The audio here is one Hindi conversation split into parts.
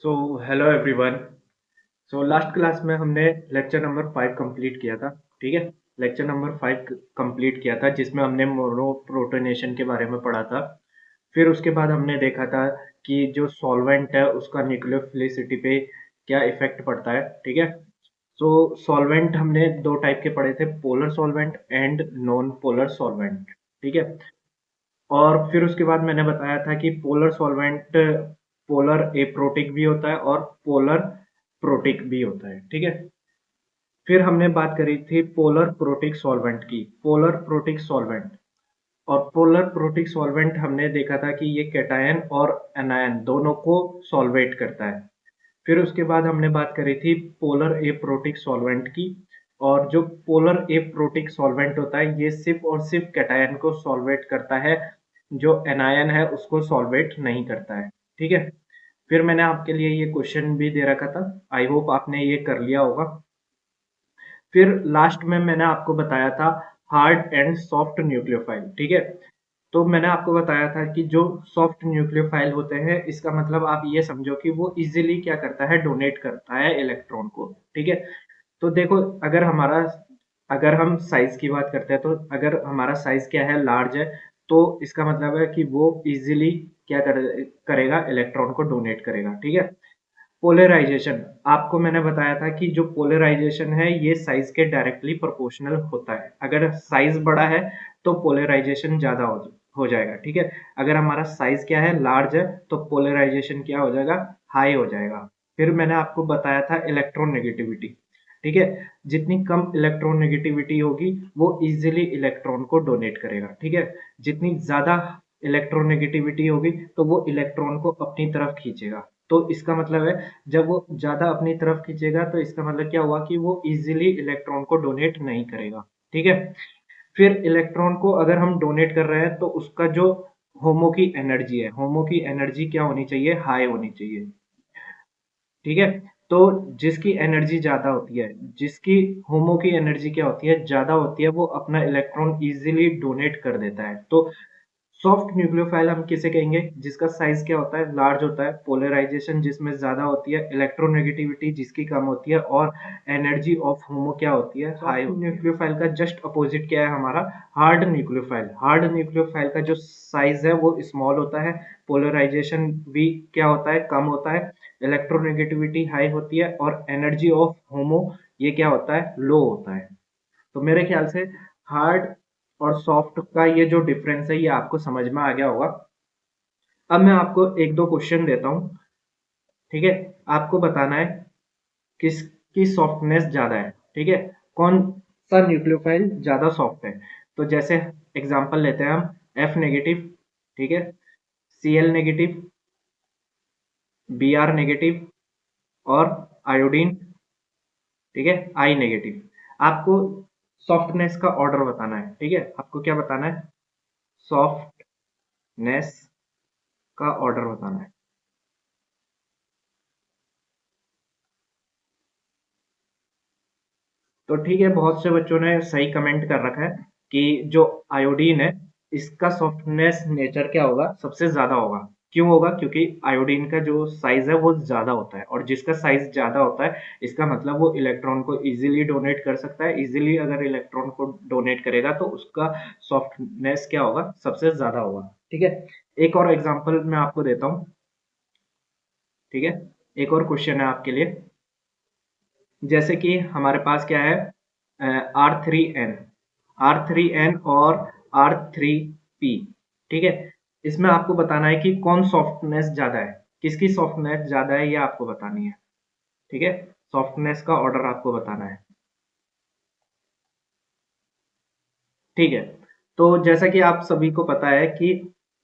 So hello everyone. So last class में हमने लेक्चर नंबर 5 कंप्लीट किया था। ठीक है। लेक्चर नंबर 5 कंप्लीट किया था जिसमें हमने मोनोप्रोटोनेशन के बारे में पढ़ा था। फिर उसके बाद हमने देखा था कि जो सॉल्वेंट है उसका न्यूक्लियोफिलिसिटी पे क्या इफेक्ट पड़ता है। ठीक है। सो सॉल्वेंट हमने दो टाइप के पढ़े थे, polar solvent and non polar solvent. ठीक है। और फिर उसके बाद मैंने बताया था कि पोलर सॉल्वेंट पोलर एप्रोटिक भी होता है और पोलर प्रोटिक भी होता है। ठीक है। फिर हमने बात करी थी पोलर प्रोटिक सॉल्वेंट की, पोलर प्रोटिक सॉल्वेंट। और पोलर प्रोटिक सॉल्वेंट हमने देखा था कि ये कैटायन और एनायन दोनों को सॉल्वेट करता है। फिर उसके बाद हमने बात करी थी पोलर एप्रोटिक सॉल्वेंट की। और जो पोलर एप्रोटिक सॉल्वेंट होता है ये सिर्फ और सिर्फ कैटायन को सॉल्वेट करता है, जो एनायन है उसको सॉल्वेट नहीं करता है। ठीक है। फिर मैंने आपके लिए ये क्वेश्चन भी दे रखा था, आई होप आपने ये कर लिया होगा। फिर लास्ट में मैंने आपको बताया था हार्ड एंड सॉफ्ट न्यूक्लियोफाइल। ठीक है। तो मैंने आपको बताया था कि जो सॉफ्ट न्यूक्लियोफाइल होते हैं इसका मतलब आप ये समझो कि वो इजीली क्या करता है, डोनेट करता है इलेक्ट्रॉन को। ठीक है। तो देखो, अगर हम साइज की बात करते हैं तो अगर हमारा साइज क्या है, लार्ज है, तो इसका मतलब है कि वो इजीली करेगा, इलेक्ट्रॉन को डोनेट करेगा। ठीक है। पोलराइजेशन, आपको मैंने बताया था कि जो पोलराइजेशन है ये साइज के डायरेक्टली प्रोपोर्शनल होता है। अगर साइज बड़ा है तो पोलराइजेशन ज्यादा हो जाएगा। ठीक है। अगर हमारा साइज क्या है, लार्ज है, तो पोलराइजेशन क्या हो जाएगा, हाई हो जाएगा। फिर मैंने आपको बताया था इलेक्ट्रोनेगेटिविटी। ठीक है। जितनी कम इलेक्ट्रोनेगेटिविटी होगी वो इजीली इलेक्ट्रॉन को डोनेट करेगा। ठीक है। जितनी ज्यादा इलेक्ट्रोनेगेटिविटी होगी तो वो इलेक्ट्रॉन को अपनी तरफ खींचेगा। तो इसका मतलब है, जब वो ज्यादा अपनी तरफ खींचेगा तो इसका मतलब क्या हुआ कि वो इजीली इलेक्ट्रॉन को डोनेट नहीं करेगा। ठीक है। फिर इलेक्ट्रॉन को अगर हम डोनेट कर रहे हैं तो उसका जो होमो की एनर्जी है, होमो की एनर्जी क्या होनी चाहिए, हाई होनी चाहिए। ठीक है। तो जिसकी एनर्जी ज्यादा होती है, जिसकी होमो की एनर्जी क्या होती है, ज्यादा होती है, वो अपना इलेक्ट्रॉन इजीली डोनेट कर देता है। तो सॉफ्ट न्यूक्लियोफाइल हम किसे कहेंगे, जिसका साइज क्या होता है, लार्ज होता है, पोलराइजेशन जिसमें ज्यादा होती है, इलेक्ट्रोनेगेटिविटी जिसकी कम होती है, और एनर्जी ऑफ होमो क्या होती है, हाई होती है। न्यूक्लियोफाइल का जस्ट अपोजिट क्या है हमारा, हार्ड न्यूक्लियोफाइल। हार्ड न्यूक्लियोफाइल का जो साइज है वो स्मॉल होता है, पोलराइजेशन भी क्या होता है, कम होता है, इलेक्ट्रोनेगेटिविटी हाई होती है, और एनर्जी ऑफ होमो ये क्या होता है, लो होता है। तो मेरे ख्याल से हार्ड और सॉफ्ट का ये जो डिफरेंस है ये आपको समझ में आ गया होगा। अब मैं आपको एक दो क्वेश्चन देता हूँ। ठीक है। आपको बताना है किसकी सॉफ्टनेस ज्यादा है। ठीक है। कौन सा न्यूक्लियोफाइल ज्यादा सॉफ्ट है। तो जैसे एग्जांपल लेते हैं हम, एफ नेगेटिव, ठीक है, C L negative, B R negative, और आयोडीन, ठीक है, आई नेगेटिव। आपको सॉफ्टनेस का ऑर्डर बताना है। ठीक है। आपको क्या बताना है, सॉफ्टनेस का ऑर्डर बताना है। तो ठीक है, बहुत से बच्चों ने सही कमेंट कर रखा है कि जो आयोडीन है इसका सॉफ्टनेस नेचर क्या होगा, सबसे ज्यादा होगा। क्यों होगा, क्योंकि आयोडीन का जो साइज है वो ज्यादा होता है, और जिसका साइज ज्यादा होता है इसका मतलब वो इलेक्ट्रॉन को इजीली डोनेट कर सकता है। इजीली अगर इलेक्ट्रॉन को डोनेट करेगा तो उसका सॉफ्टनेस क्या होगा, सबसे ज्यादा होगा। ठीक है। एक और एग्जांपल मैं आपको देता हूँ। ठीक है। एक और क्वेश्चन है आपके लिए। जैसे कि हमारे पास क्या है, R3N, R3N और R3P। ठीक है। इसमें आपको बताना है कि कौन सॉफ्टनेस ज्यादा है, किसकी सॉफ्टनेस ज्यादा है ये आपको बतानी है। ठीक है। सॉफ्टनेस का ऑर्डर आपको बताना है। ठीक है। तो जैसा कि आप सभी को पता है कि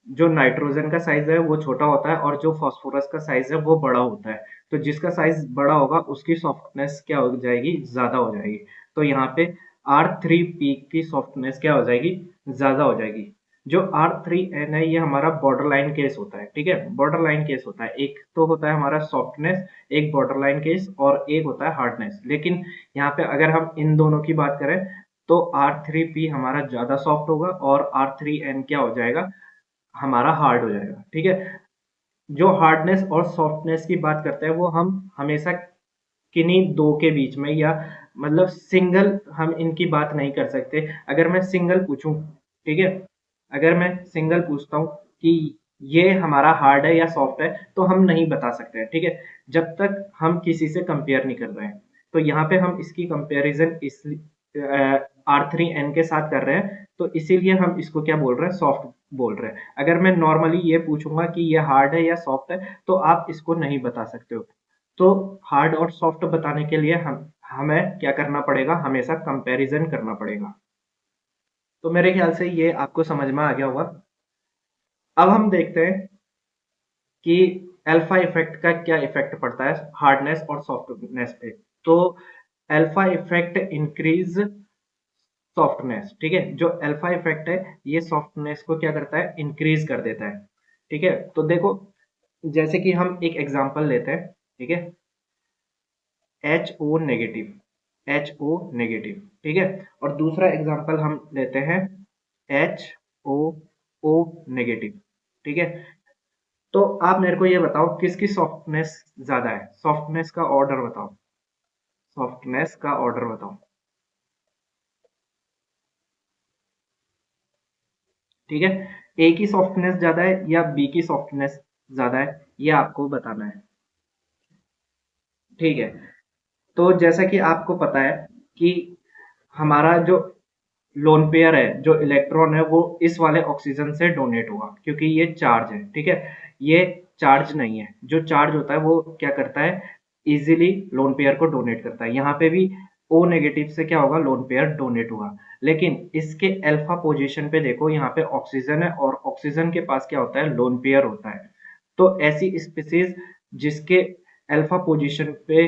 जो नाइट्रोजन का साइज है वो छोटा होता है और जो फास्फोरस का साइज है वो बड़ा होता है। तो जिसका साइज बड़ा होगा उसकी सॉफ्टनेस क्या हो जाएगी, ज्यादा हो जाएगी। तो यहाँ पे R3P की सॉफ्टनेस क्या हो जाएगी, ज्यादा हो जाएगी। जो R3N है ये हमारा बॉर्डर लाइन केस होता है। ठीक है। बॉर्डर लाइन केस होता है, एक तो होता है हमारा सॉफ्टनेस, एक बॉर्डर लाइन केस, और एक होता है हार्डनेस। लेकिन यहाँ पे अगर हम इन दोनों की बात करें तो R3P हमारा ज्यादा सॉफ्ट होगा और R3N क्या हो जाएगा, हमारा हार्ड हो जाएगा। ठीक है। जो हार्डनेस और सॉफ्टनेस की बात करते हैं वो हम हमेशा किन्हीं दो के बीच में, या मतलब सिंगल हम इनकी बात नहीं कर सकते। अगर मैं सिंगल पूछूं, ठीक है, अगर मैं सिंगल पूछता हूँ कि ये हमारा हार्ड है या सॉफ्ट है, तो हम नहीं बता सकते हैं, ठीक है, जब तक हम किसी से कंपेयर नहीं कर रहे हैं। तो यहाँ पे हम इसकी कंपैरिजन इस R3N के साथ कर रहे हैं, तो इसीलिए हम इसको क्या बोल रहे हैं, सॉफ्ट बोल रहे हैं। अगर मैं नॉर्मली ये पूछूंगा कि ये हार्ड है या सॉफ्ट है, तो आप इसको नहीं बता सकते हो। तो हार्ड और सॉफ्ट बताने के लिए हम हमें क्या करना पड़ेगा, हमेशा कंपैरिजन करना पड़ेगा। तो मेरे ख्याल से ये आपको समझ में आ गया होगा। अब हम देखते हैं कि अल्फा इफेक्ट का क्या इफेक्ट पड़ता है हार्डनेस और सॉफ्टनेस पे। तो अल्फा इफेक्ट इंक्रीज सॉफ्टनेस, ठीक है, जो अल्फा इफेक्ट है ये सॉफ्टनेस को क्या करता है, इंक्रीज कर देता है। ठीक है, तो देखो, जैसे कि हम एक एग्जांपल लेते हैं, ठीक है, HO नेगेटिव, HO नेगेटिव, ठीक है, और दूसरा एग्जांपल हम लेते हैं HOO नेगेटिव, ठीक है। तो आप मेरे को ये बताओ किसकी सॉफ्टनेस ज्यादा है, सॉफ्टनेस का ऑर्डर बताओ, सॉफ्टनेस का ऑर्डर बताओ। ठीक है, ए की सॉफ्टनेस ज्यादा है या बी की सॉफ्टनेस ज्यादा है, ये आपको बताना है। ठीक है, तो जैसा कि आपको पता है कि हमारा जो लोन पेयर है, जो इलेक्ट्रॉन है, वो इस वाले ऑक्सीजन से डोनेट हुआ, क्योंकि ये चार्ज है, ठीक है। ये चार्ज नहीं है, जो चार्ज होता है वो क्या करता है, इजीली लोन पेयर को डोनेट करता है। यहाँ पे भी ओ नेगेटिव से क्या होगा, लोन पेयर डोनेट हुआ। लेकिन इसके अल्फा पोजीशन पे देखो, यहाँ पे ऑक्सीजन है और ऑक्सीजन के पास क्या होता है, लोन पेयर होता है। तो ऐसी स्पीसीज जिसके अल्फा पोजीशन पे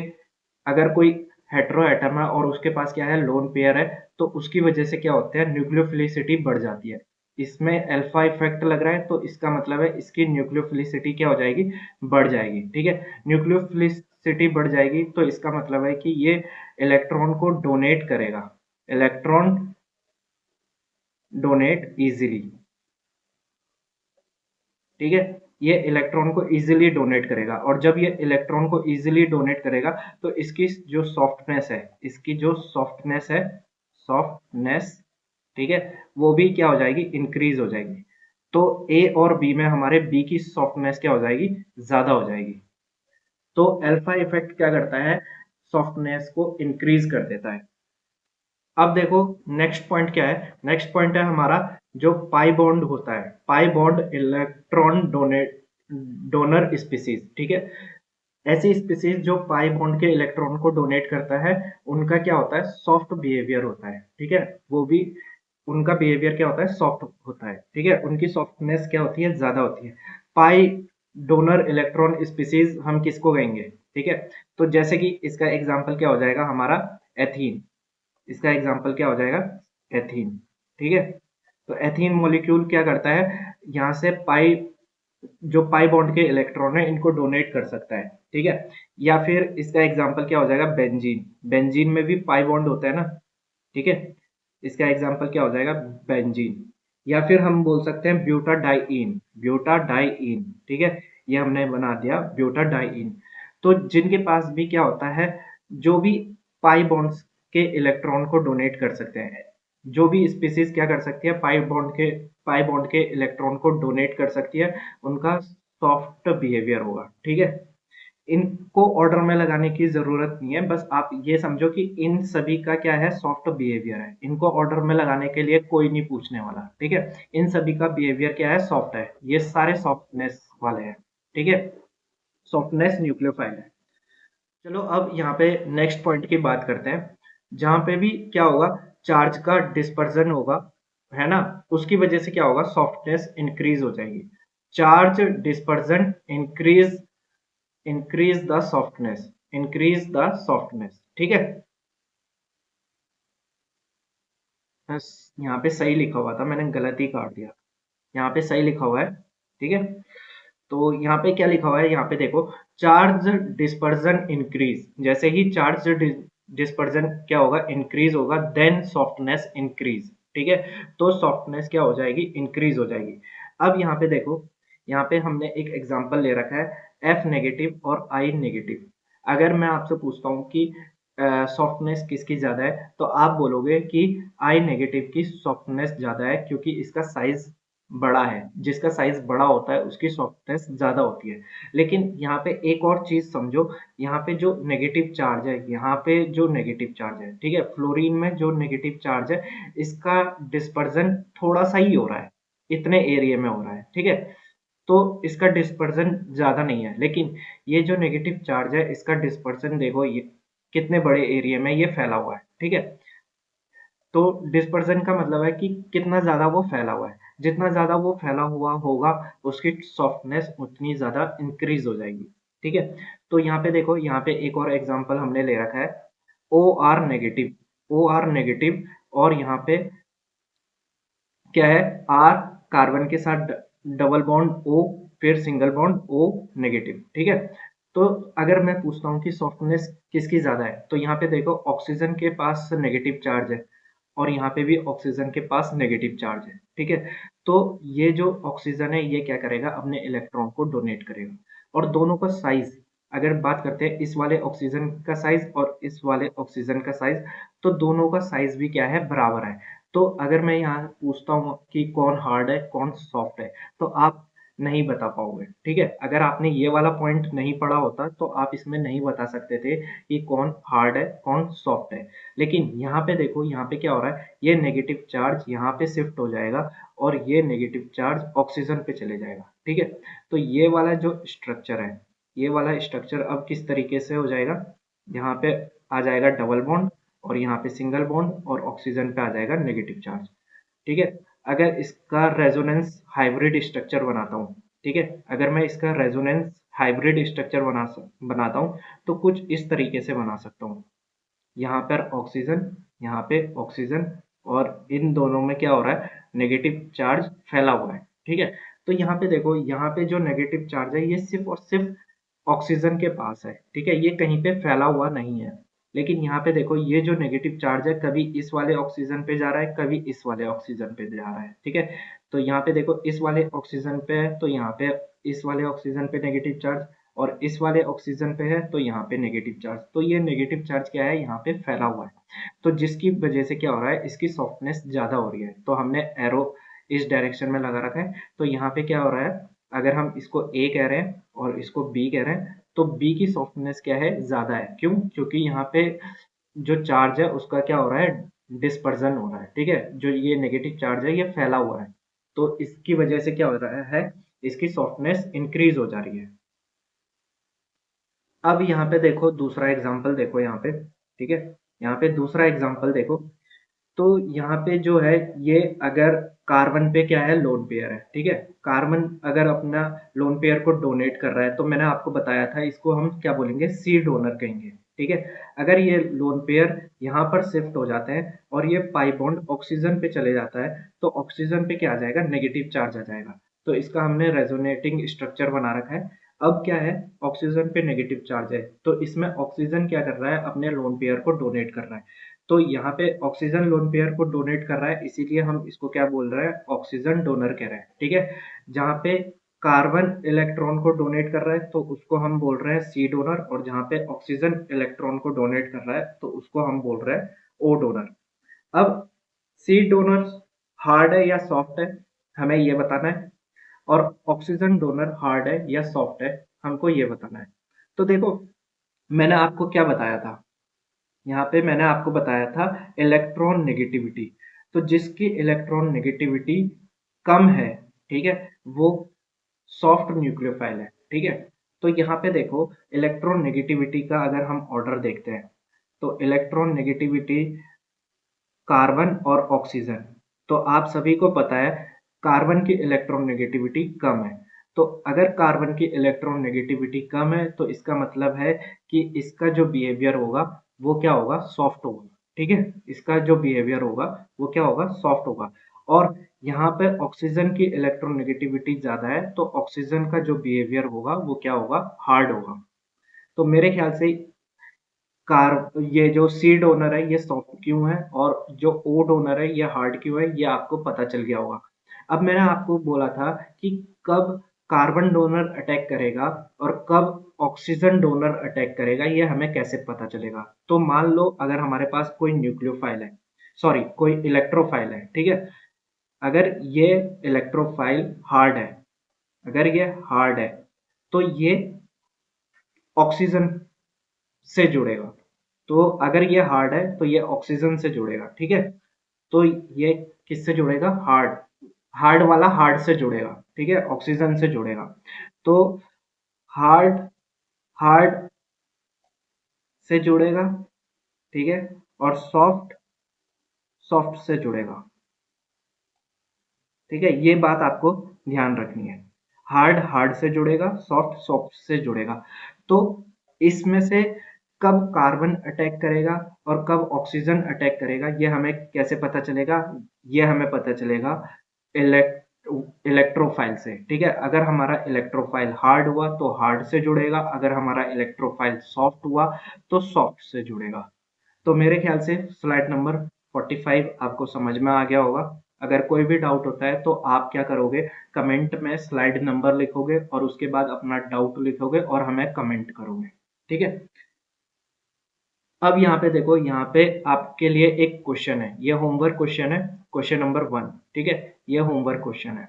अगर कोई हेटेरो एटम है और उसके पास क्या है, लोन पेयर है, तो उसकी वजह से क्या होता है, न्यूक्लियोफिलिसिटी बढ़ जाती है। इसमें अल्फा इफेक्ट लग रहा है, तो इसका मतलब है इसकी न्यूक्लियोफिलिसिटी क्या हो जाएगी, बढ़ जाएगी, ठीक है। न्यूक्लियोफिलिसिटी बढ़ जाएगी तो इसका मतलब है कि ये इलेक्ट्रॉन को डोनेट करेगा, इलेक्ट्रॉन डोनेट इजीली, ठीक है। ये इलेक्ट्रॉन को इजीली डोनेट करेगा, और जब ये इलेक्ट्रॉन को इजीली डोनेट करेगा, तो इसकी जो सॉफ्टनेस है, इसकी जो सॉफ्टनेस है, सॉफ्टनेस, ठीक है, वो भी क्या हो जाएगी, इंक्रीज हो जाएगी। तो ए और बी में हमारे बी की सॉफ्टनेस क्या हो जाएगी, ज्यादा हो जाएगी। तो अल्फा इफेक्ट क्या करता है, सॉफ्टनेस को इंक्रीज कर देता है। अब देखो नेक्स्ट पॉइंट क्या है, नेक्स्ट पॉइंट है हमारा जो पाई बॉन्ड होता है, pi bond electron donate donor species, ठीक है। ऐसी स्पीसीज जो पाई बॉन्ड के इलेक्ट्रॉन को डोनेट करता है, उनका क्या होता है, सॉफ्ट बिहेवियर होता है, ठीक है। वो भी उनका बिहेवियर क्या होता है, सॉफ्ट होता है, ठीक है, उनकी सॉफ्टनेस क्या होती है, ज्यादा होती है। पाई डोनर इलेक्ट्रॉन स्पीसीज हम किसको कहेंगे, ठीक है। तो जैसे कि इसका एग्जांपल क्या हो जाएगा हमारा, एथीन, इसका एग्जाम्पल क्या हो जाएगा, एथीन, ठीक है। तो एथीन मॉलिक्यूल क्या करता है, यहाँ से पाई, जो पाई बॉन्ड के इलेक्ट्रॉन है इनको डोनेट कर सकता है, ठीक है। या फिर इसका एग्जाम्पल क्या हो जाएगा, बेंजीन, बेंजीन में भी पाई बॉन्ड होता है ना, ठीक है। इसका एग्जाम्पल क्या हो जाएगा, बेंजीन। या फिर हम बोल सकते हैं ब्यूटाडाइइन, ब्यूटाडाइइन, ठीक है, ये हमने बना दिया ब्यूटाडाइइन। तो जिनके पास भी क्या होता है, जो भी पाई बॉन्ड्स के इलेक्ट्रॉन को डोनेट कर सकते हैं, जो भी स्पीसीज क्या कर सकती है, पाई बॉन्ड के इलेक्ट्रॉन को डोनेट कर सकती है, उनका सॉफ्ट बिहेवियर होगा, ठीक है। इनको ऑर्डर में लगाने की जरूरत नहीं है, बस आप ये समझो कि इन सभी का क्या है, सॉफ्ट बिहेवियर है। इनको ऑर्डर में लगाने के लिए कोई नहीं पूछने वाला, ठीक है। इन सभी का बिहेवियर क्या है, सॉफ्ट है, ये सारे सॉफ्टनेस वाले हैं, ठीक है, सॉफ्टनेस न्यूक्लियोफाइल है। चलो अब यहाँ पे नेक्स्ट पॉइंट की बात करते हैं, जहां पे भी क्या होगा, चार्ज का डिस्पर्जन होगा, है ना, उसकी वजह से क्या होगा, सॉफ्टनेस इंक्रीज हो जाएगी। Charge dispersion increase, increase the softness, increase the softness, ठीक है। बस यहाँ पे सही लिखा हुआ था, मैंने गलत ही काट दिया, यहाँ पे सही लिखा हुआ है, ठीक है। तो यहाँ पे क्या लिखा हुआ है, यहाँ पे देखो, चार्ज डिस्पर्जन इंक्रीज, जैसे ही चार्ज डिस्पर्जन क्या होगा, इंक्रीज होगा, देन सॉफ्टनेस इंक्रीज, ठीक है। तो सॉफ्टनेस क्या हो जाएगी, इंक्रीज हो जाएगी। अब यहाँ पे देखो, यहाँ पे हमने एक एग्जांपल ले रखा है F नेगेटिव और I नेगेटिव। अगर मैं आपसे पूछता हूँ कि सॉफ्टनेस किसकी ज़्यादा है, तो आप बोलोगे कि I नेगेटिव की सॉफ्टनेस ज़्यादा है क्योंकि इसका साइज़ बड़ा है। जिसका साइज़ बड़ा होता है उसकी सॉफ्टनेस ज़्यादा होती है। लेकिन यहाँ पे एक और चीज़ समझो, यहाँ पे जो नेगेटिव चार्ज है, यहाँ पे जो नेगेटिव चार्ज है, ठीक है? फ्लोरीन में जो नेगेटिव चार्ज है, इसका डिस्पर्जन थोड़ा-सा ही हो रहा है, इतने एरिया में हो रहा है, ठीक है? तो इसका डिस्पर्जन ज़्यादा नहीं है, लेकिन ये जो नेगेटिव चार्ज है, इसका डिस्पर्जन देखो ये कितने बड़े एरिया में ये फैला हुआ है, ठीक है? तो डिस्पर्जन का मतलब है कि कितना ज़्यादा वो फैला हुआ है। जितना ज़्यादा वो फैला हुआ होगा, उसकी सॉफ्टनेस उतनी ज़्यादा इंक्रीज़ हो जाएगी, ठीक है? तो यहाँ पे देखो, यहाँ पे एक और एग्ज़ाम्पल हमने ले रखा है, OR नेगेटिव, OR नेगेटिव और यहाँ पे क्या है, R कार्बन के साथ डबल बॉन्ड O, फिर सिंगल बॉन्ड O नेगेटिव, ठीक है? तो अगर मैं पूछता हूँ कि सॉफ्टनेस किसकी ज़्यादा है, तो यहाँ पे देखो ऑक्सीजन के पास नेगेटिव चार्ज है और यहाँ पे भी ऑक्सीजन के पास नेगेटिव चार्ज है, ठीक है? तो ये जो ऑक्सीजन है ये क्या करेगा, अपने इलेक्ट्रॉन को डोनेट करेगा और दोनों का साइज़ अगर बात करते हैं इस वाले ऑक्सीजन का साइज़ और इस वाले ऑक्सीजन का साइज़, तो दोनों का साइज़ भी क्या है, बराबर है। तो अगर मैं यहाँ पूछता हूँ कि कौन हार्ड है, कौन सॉफ्ट है, तो आप नहीं बता पाओगे, ठीक है? अगर आपने ये वाला पॉइंट नहीं पढ़ा होता, तो आप इसमें नहीं बता सकते थे कि कौन हार्ड है, कौन सॉफ्ट है। लेकिन यहाँ पे देखो, यहाँ पे क्या हो रहा है, ये नेगेटिव चार्ज यहाँ पे शिफ्ट हो जाएगा और ये नेगेटिव चार्ज ऑक्सीजन पे चले जाएगा, ठीक है? तो ये वाला जो स्ट्रक्चर है, ये वाला स्ट्रक्चर अब किस तरीके से हो जाएगा, यहाँ पे आ जाएगा डबल बॉन्ड और यहाँ पे सिंगल बॉन्ड और ऑक्सीजन पे आ जाएगा नेगेटिव चार्ज, ठीक है? अगर इसका रेजोनेंस हाइब्रिड स्ट्रक्चर बनाता हूँ, ठीक है? अगर मैं इसका रेजोनेंस हाइब्रिड स्ट्रक्चर बनाता हूँ, तो कुछ इस तरीके से बना सकता हूँ। यहाँ पर ऑक्सीजन, यहाँ पे ऑक्सीजन और इन दोनों में क्या हो रहा है, नेगेटिव चार्ज फैला हुआ है, ठीक है? तो यहाँ पे देखो, यहाँ पे जो नेगेटिव चार्ज है ये सिर्फ और सिर्फ ऑक्सीजन के पास है, ठीक है? ये कहीं पे फैला हुआ नहीं है। लेकिन यहाँ पे देखो, ये जो नेगेटिव चार्ज है कभी इस वाले ऑक्सीजन पे जा रहा है, कभी इस वाले ऑक्सीजन पे जा रहा है, ठीक है? तो यहाँ पे देखो, इस वाले ऑक्सीजन पे है तो यहाँ पे इस वाले ऑक्सीजन पे नेगेटिव चार्ज और इस वाले ऑक्सीजन पे है तो यहाँ पे नेगेटिव चार्ज। तो ये नेगेटिव चार्ज क्या है, यहाँ पे फैला हुआ है। तो जिसकी वजह से क्या हो रहा है, इसकी सॉफ्टनेस ज़्यादा हो रही है। तो हमने एरो इस डायरेक्शन में लगा रखा है। तो यहाँ पे क्या हो रहा है, अगर हम इसको A कह रहे हैं और इसको B कह रहे हैं, तो B की सॉफ्टनेस क्या है, ज़्यादा है। क्यों? क्योंकि यहाँ पे जो चार्ज है उसका क्या हो रहा है, डिस्पर्जन हो रहा है, ठीक है? जो ये नेगेटिव चार्ज है ये फैला हुआ है। तो इसकी वजह से क्या हो रहा है, इसकी सॉफ्टनेस इंक्रीज हो जा रही है। अब यहाँ पे देखो, दूसरा एग्जाम्पल देखो यहाँ पे, ठीक है? यहाँ पे दूसरा एग्जाम्पल देखो। तो यहाँ पे जो है, ये अगर कार्बन पे क्या है, लोन पेयर है, ठीक है? कार्बन अगर अपना लोन पेयर को डोनेट कर रहा है, तो मैंने आपको बताया था इसको हम क्या बोलेंगे, सी डोनर कहेंगे, ठीक है? अगर ये लोन पेयर यहाँ पर शिफ्ट हो जाते हैं और ये पाई बॉन्ड ऑक्सीजन पे चले जाता है, तो ऑक्सीजन पे क्या आ जाएगा, नेगेटिव चार्ज आ जाएगा। तो इसका हमने रेजोनेटिंग स्ट्रक्चर बना रखा है। अब क्या है, ऑक्सीजन पे नेगेटिव चार्ज है, तो इसमें ऑक्सीजन क्या कर रहा है, अपने लोन पेयर को डोनेट कर रहा है। तो यहाँ पे ऑक्सीजन लोन पेयर को डोनेट कर रहा है, इसीलिए हम इसको क्या बोल रहे हैं, ऑक्सीजन डोनर कह रहे हैं, ठीक है? जहाँ पे कार्बन इलेक्ट्रॉन को डोनेट कर रहा है तो उसको हम बोल रहे हैं सी डोनर, और जहाँ पे ऑक्सीजन इलेक्ट्रॉन को डोनेट कर रहा है तो उसको हम बोल रहे हैं ओ डोनर। अब सी डोनर हार्ड है या सॉफ्ट है, हमें ये बताना है, और ऑक्सीजन डोनर हार्ड है या सॉफ्ट है, हमको ये बताना है। तो देखो, मैंने आपको क्या बताया था, यहाँ पे मैंने आपको बताया था इलेक्ट्रॉन नेगेटिविटी। तो जिसकी इलेक्ट्रॉन नेगेटिविटी कम है, ठीक है, वो सॉफ्ट न्यूक्लियोफाइल है, ठीक है? तो यहाँ पे देखो, इलेक्ट्रॉन नेगेटिविटी का अगर हम ऑर्डर देखते हैं, तो इलेक्ट्रॉन नेगेटिविटी कार्बन और ऑक्सीजन, तो आप सभी को पता है कार्बन की इलेक्ट्रॉन नेगेटिविटी कम है। तो अगर कार्बन की इलेक्ट्रॉन नेगेटिविटी कम है, तो इसका मतलब है कि इसका जो बिहेवियर होगा वो क्या होगा, सॉफ्ट होगा, ठीक है? इसका जो बिहेवियर होगा वो क्या होगा, सॉफ्ट होगा। और यहाँ पे ऑक्सीजन की इलेक्ट्रॉन नेगेटिविटी ज्यादा है, तो ऑक्सीजन का जो बिहेवियर होगा वो क्या होगा, हार्ड होगा। तो मेरे ख्याल से कार ये जो सी डोनर है ये सॉफ्ट क्यों है और जो ओ डोनर है ये हार्ड क्यों है, ये आपको पता चल गया होगा। अब मैंने आपको बोला था कि कब कार्बन डोनर अटैक करेगा और कब ऑक्सीजन डोनर अटैक करेगा, ये हमें कैसे पता चलेगा? तो मान लो अगर हमारे पास कोई न्यूक्लियोफाइल है, सॉरी कोई इलेक्ट्रोफाइल है, ठीक है। अगर ये इलेक्ट्रोफाइल हार्ड है, अगर ये हार्ड है तो ये ऑक्सीजन से जुड़ेगा। तो अगर ये हार्ड है तो ये ऑक्सीजन से जुड़ेगा, ठीक है। तो ये किससे जुड़ेगा? हार्ड, हार्ड वाला हार्ड से जुड़ेगा, ठीक है, ऑक्सीजन से जुड़ेगा। तो हार्ड हार्ड से जुड़ेगा, ठीक है, और सॉफ्ट सॉफ्ट से जुड़ेगा, ठीक है। ये बात आपको ध्यान रखनी है। हार्ड हार्ड से जुड़ेगा, सॉफ्ट सॉफ्ट से जुड़ेगा। तो इसमें से कब कार्बन अटैक करेगा और कब ऑक्सीजन अटैक करेगा, ये हमें कैसे पता चलेगा? ये हमें पता चलेगा इलेक्ट्रोफाइल से, ठीक है। अगर हमारा इलेक्ट्रोफाइल हार्ड हुआ तो हार्ड से जुड़ेगा, अगर हमारा इलेक्ट्रोफाइल सॉफ्ट हुआ तो सॉफ्ट से जुड़ेगा। तो मेरे ख्याल से स्लाइड नंबर 45 आपको समझ में आ गया होगा। अगर कोई भी डाउट होता है तो आप क्या करोगे, कमेंट में स्लाइड नंबर लिखोगे और उसके बाद अपना डाउट लिखोगे और हमें कमेंट करोगे, ठीक है। अब यहाँ पे देखो, यहाँ पे आपके लिए एक क्वेश्चन है, ये होमवर्क क्वेश्चन है, क्वेश्चन नंबर 1, ठीक है। ये होमवर्क क्वेश्चन है।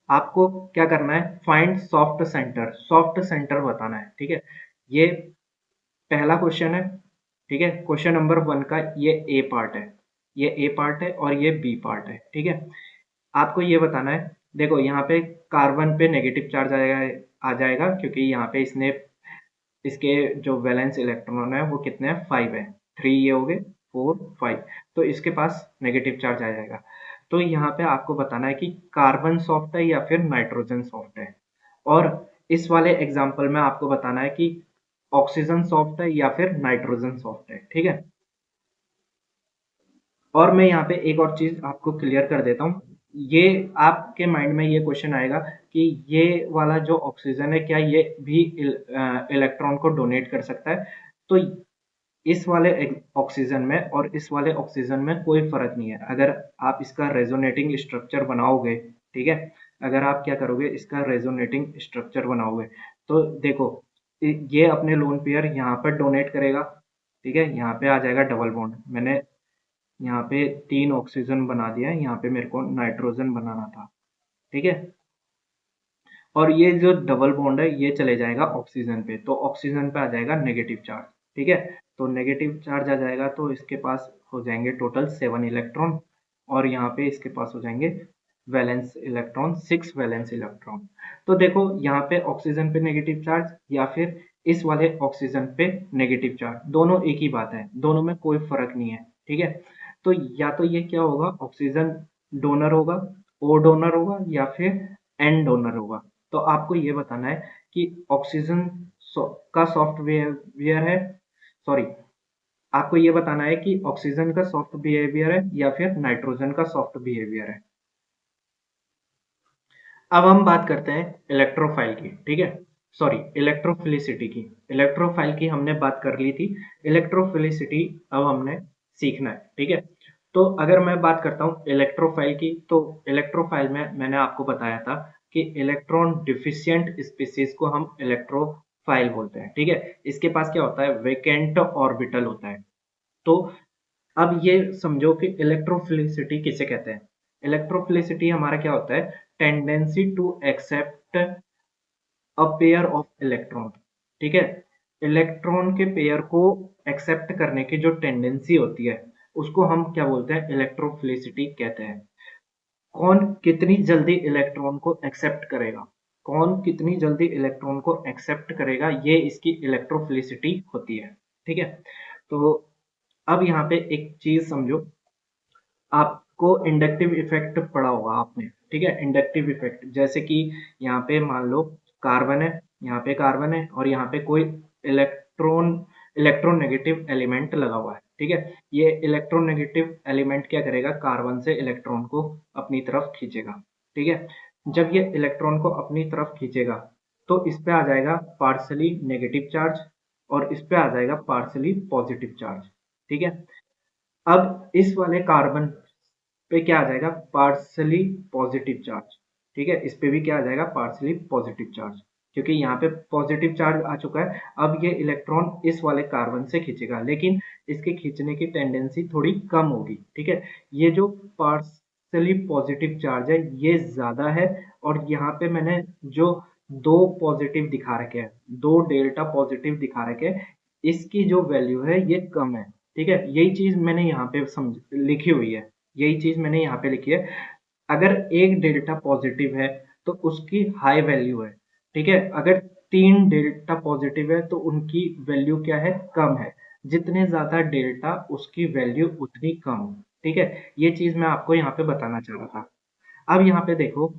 आपको क्या करना है, find soft centre, soft centre बताना है, ठीक है। ये पहला क्वेश्चन है, ठीक है। क्वेश्चन नंबर 1 का ये ए पार्ट है, ये ए पार्ट है और ये बी पार्ट है, ठीक है। आपको ये बताना है, देखो यहाँ पे कार्बन पे नेगेटिव चार्ज आ जाएगा क्योंकि यहाँ पे इसने इसके जो वैलेंस इलेक्ट्रॉन है वो कितने हैं, 5 है। 3 ये हो गए, 4 5, तो इसके पास नेगेटिव चार्ज आ जाएगा। तो यहाँ पे आपको बताना है कि कार्बन सॉफ्ट है या फिर नाइट्रोजन सॉफ्ट है। और इस वाले एग्जाम्पल में आपको बताना है कि ऑक्सीजन सॉफ्ट है या फिर नाइट्रोजन सॉफ्ट है, ठीक है। और मैं यहाँ पे एक और चीज आपको क्लियर कर देता हूँ। ये आपके माइंड में ये क्वेश्चन आएगा कि ये वाला जो ऑक्सीजन है क्या ये भी इलेक्ट्रॉन को डोनेट कर सकता है? तो इस वाले ऑक्सीजन में और इस वाले ऑक्सीजन में कोई फर्क नहीं है। अगर आप इसका रेजोनेटिंग स्ट्रक्चर बनाओगे, ठीक है, अगर आप क्या करोगे, इसका रेजोनेटिंग स्ट्रक्चर बनाओगे तो देखो ये अपने लोन पेयर यहाँ पर डोनेट करेगा, ठीक है। यहाँ पे आ जाएगा डबल बॉन्ड, मैंने यहाँ पे 3 ऑक्सीजन बना दिया है, यहाँ पे मेरे को नाइट्रोजन बनाना था, ठीक है। और ये जो डबल बॉन्ड है ये चले जाएगा ऑक्सीजन पे, तो ऑक्सीजन पे आ जाएगा नेगेटिव चार्ज, ठीक है। तो नेगेटिव चार्ज आ जाएगा तो इसके पास हो जाएंगे टोटल 7 इलेक्ट्रॉन और यहाँ पे इसके पास हो जाएंगे वैलेंस इलेक्ट्रॉन, 6 वैलेंस इलेक्ट्रॉन। तो देखो यहाँ पे ऑक्सीजन पे नेगेटिव चार्ज या फिर इस वाले ऑक्सीजन पे नेगेटिव चार्ज, दोनों एक ही बात है, दोनों में कोई फर्क नहीं है, ठीक है। तो या तो ये क्या होगा, ऑक्सीजन डोनर होगा, ओ डोनर होगा या फिर एन डोनर होगा। तो आपको ये बताना है कि ऑक्सीजन का सॉफ्ट बिहेवियर है, सॉरी, आपको ये बताना है कि ऑक्सीजन का सॉफ्ट बिहेवियर है या फिर नाइट्रोजन का सॉफ्ट बिहेवियर है। अब हम बात करते हैं इलेक्ट्रोफाइल की, ठीक है, सॉरी इलेक्ट्रोफिलिसिटी की। इलेक्ट्रोफाइल की हमने बात कर ली थी, इलेक्ट्रोफिलिसिटी अब हमने सीखना है, ठीक है। तो अगर मैं बात करता हूँ इलेक्ट्रोफाइल की, तो इलेक्ट्रोफाइल में मैंने आपको बताया था कि इलेक्ट्रॉन डिफिशियंट स्पीसीज को हम इलेक्ट्रोफाइल बोलते हैं, ठीक है। इसके पास क्या होता है, वेकेंट ऑर्बिटल होता है। तो अब ये समझो कि इलेक्ट्रोफिलिसिटी किसे कहते हैं। इलेक्ट्रोफिलिसिटी हमारा क्या होता है, tendency to accept a pair of electron, ठीक है। इलेक्ट्रॉन के पेयर को एक्सेप्ट करने की जो टेंडेंसी होती है उसको हम क्या बोलते हैं, इलेक्ट्रोफिलिसिटी कहते हैं। कौन कितनी जल्दी इलेक्ट्रॉन को एक्सेप्ट करेगा, कौन कितनी जल्दी इलेक्ट्रॉन को एक्सेप्ट करेगा, ये इसकी इलेक्ट्रोफिलिसिटी होती है, ठीक है। तो अब यहाँ पे एक चीज समझो, आपको इंडक्टिव इफेक्ट पढ़ा होगा आपने, ठीक है। इंडक्टिव इफेक्ट जैसे कि यहाँ पे मान लो कार्बन है, यहाँ पे कार्बन है और यहाँ पे कोई इलेक्ट्रॉन इलेक्ट्रोनेगेटिव एलिमेंट लगा हुआ है, ठीक है। ये इलेक्ट्रोनेगेटिव एलिमेंट क्या करेगा, कार्बन से इलेक्ट्रॉन को अपनी तरफ खींचेगा, ठीक है। जब ये इलेक्ट्रॉन को अपनी तरफ खींचेगा तो इस पे आ जाएगा पार्सली नेगेटिव चार्ज और इस पे आ जाएगा पार्सली पॉजिटिव चार्ज, ठीक है। अब इस वाले कार्बन पे क्या आ जाएगा, पार्सली पॉजिटिव चार्ज, ठीक है, इस पे भी क्या आ जाएगा, पार्शली पॉजिटिव चार्ज, क्योंकि यहाँ पे पॉजिटिव चार्ज आ चुका है। अब ये इलेक्ट्रॉन इस वाले कार्बन से खींचेगा, लेकिन इसके खींचने की टेंडेंसी थोड़ी कम होगी। ठीक है, ये जो पार्शली पॉजिटिव चार्ज है ये ज्यादा है, और यहाँ पे मैंने जो दो पॉजिटिव दिखा रखे हैं, दो डेल्टा पॉजिटिव दिखा रखे हैं, इसकी जो वैल्यू है ये कम है। ठीक है, यही चीज मैंने यहाँ पे समझ लिखी हुई है, यही चीज मैंने यहाँ पे लिखी है। अगर एक डेल्टा पॉजिटिव है तो उसकी हाई वैल्यू है। ठीक है, अगर तीन डेल्टा पॉजिटिव है तो उनकी वैल्यू क्या है, कम है। जितने ज्यादा डेल्टा उसकी वैल्यू उतनी कम। ठीक है, ये चीज मैं आपको यहाँ पे बताना चाह रहा था। अब यहाँ पे देखो,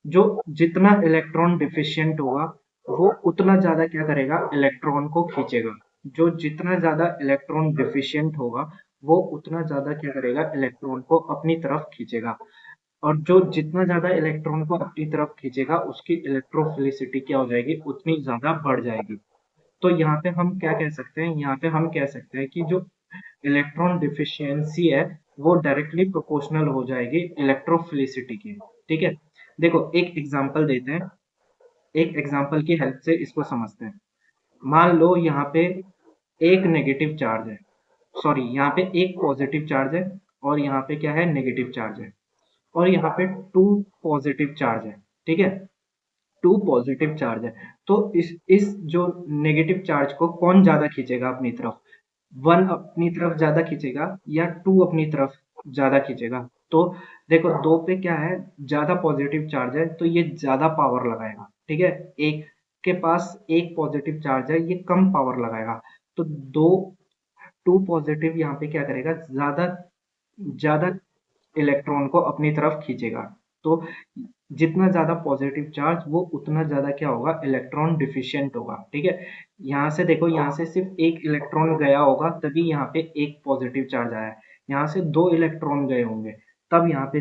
जो जितना इलेक्ट्रॉन डिफिशिएंट होगा वो उतना ज्यादा क्या करेगा, इलेक्ट्रॉन को खींचेगा। जो जितना ज्यादा इलेक्ट्रॉन डिफिशिएंट होगा वो उतना ज्यादा क्या करेगा, इलेक्ट्रॉन को अपनी तरफ खींचेगा। और जो जितना ज्यादा इलेक्ट्रॉन को अपनी तरफ खींचेगा उसकी इलेक्ट्रोफिलिसिटी क्या हो जाएगी, उतनी ज्यादा बढ़ जाएगी। तो यहाँ पे हम क्या कह सकते हैं, यहाँ पे हम कह सकते हैं कि जो इलेक्ट्रॉन डिफिशियंसी है वो डायरेक्टली प्रोपोर्शनल हो जाएगी इलेक्ट्रोफिलिसिटी की। ठीक है, देखो एक एग्जांपल देते हैं, एक एग्जांपल की हेल्प से इसको समझते हैं। मान लो यहाँ पे एक नेगेटिव चार्ज है, सॉरी यहाँ पे एक पॉजिटिव चार्ज है, और यहाँ पे क्या है, नेगेटिव चार्ज है, और यहाँ पे टू पॉजिटिव चार्ज है। ठीक है, टू पॉजिटिव चार्ज है। तो इस जो नेगेटिव चार्ज को कौन ज्यादा खींचेगा अपनी तरफ, वन अपनी तरफ ज्यादा खींचेगा या टू अपनी तरफ ज्यादा खींचेगा। तो देखो दो पे क्या है, ज्यादा पॉजिटिव चार्ज है तो ये ज्यादा पावर लगाएगा। ठीक है, एक के पास एक पॉजिटिव चार्ज है, ये कम पावर लगाएगा। तो दो टू पॉजिटिव यहाँ पे क्या करेगा, ज्यादा ज्यादा इलेक्ट्रॉन को अपनी तरफ खींचेगा। तो जितना ज्यादा पॉजिटिव चार्ज वो उतना ज्यादा क्या होगा, इलेक्ट्रॉन डिफिशिएंट होगा। ठीक है, यहाँ से देखो, यहाँ से सिर्फ एक इलेक्ट्रॉन गया होगा तभी यहाँ पे एक पॉजिटिव चार्ज आया है। यहाँ से दो इलेक्ट्रॉन गए होंगे तब यहाँ पे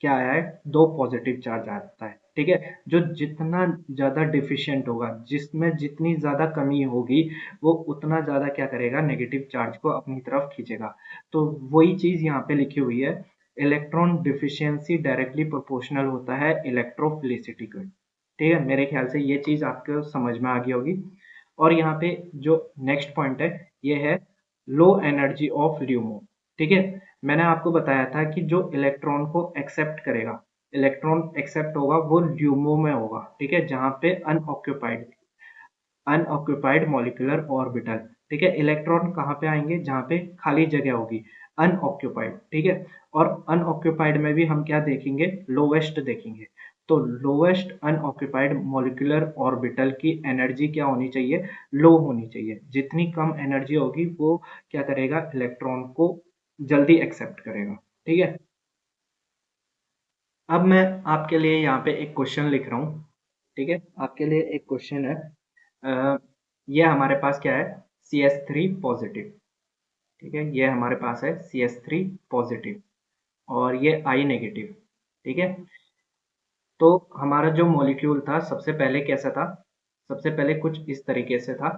क्या आया है, दो पॉजिटिव चार्ज आता है। ठीक है, जो जितना ज्यादा डिफिशिएंट होगा, जिसमें जितनी ज्यादा कमी होगी, वो उतना ज्यादा क्या करेगा, नेगेटिव चार्ज को अपनी तरफ खींचेगा। तो वही चीज यहाँ पे लिखी हुई है, इलेक्ट्रॉन डिफिशियंसी डायरेक्टली प्रोपोर्शनल होता है इलेक्ट्रोफिलिसिटी को। ठीक है, मेरे ख्याल से ये चीज आपको समझ में आ गई होगी। और यहाँ पे जो नेक्स्ट पॉइंट है ये है लो एनर्जी ऑफ ल्यूमो। ठीक है, मैंने आपको बताया था कि जो इलेक्ट्रॉन को एक्सेप्ट करेगा, इलेक्ट्रॉन एक्सेप्ट होगा वो ल्यूमो में होगा। ठीक है, जहाँ पे अनऑक्यूपाइड अनऑक्यूपाइड मॉलिक्यूलर ऑर्बिटल। ठीक है, इलेक्ट्रॉन कहाँ पे आएंगे, जहाँ पे खाली जगह होगी, अनऑक्यूपाइड। ठीक है, और अनऑक्यूपाइड में भी हम क्या देखेंगे, लोवेस्ट देखेंगे। तो लोवेस्ट अनऑक्यूपाइड मॉलिक्यूलर ऑर्बिटल की एनर्जी क्या होनी चाहिए, लो होनी चाहिए। जितनी कम एनर्जी होगी वो क्या करेगा, इलेक्ट्रॉन को जल्दी एक्सेप्ट करेगा। ठीक है, अब मैं आपके लिए यहाँ पे एक क्वेश्चन लिख रहा हूँ। ठीक है, आपके लिए एक क्वेश्चन है। ये हमारे पास क्या है, CS3 पॉजिटिव। ठीक है, ये हमारे पास है CS3 पॉजिटिव, और ये I नेगेटिव। ठीक है, तो हमारा जो मॉलिक्यूल था सबसे पहले कैसा था, सबसे पहले कुछ इस तरीके से था।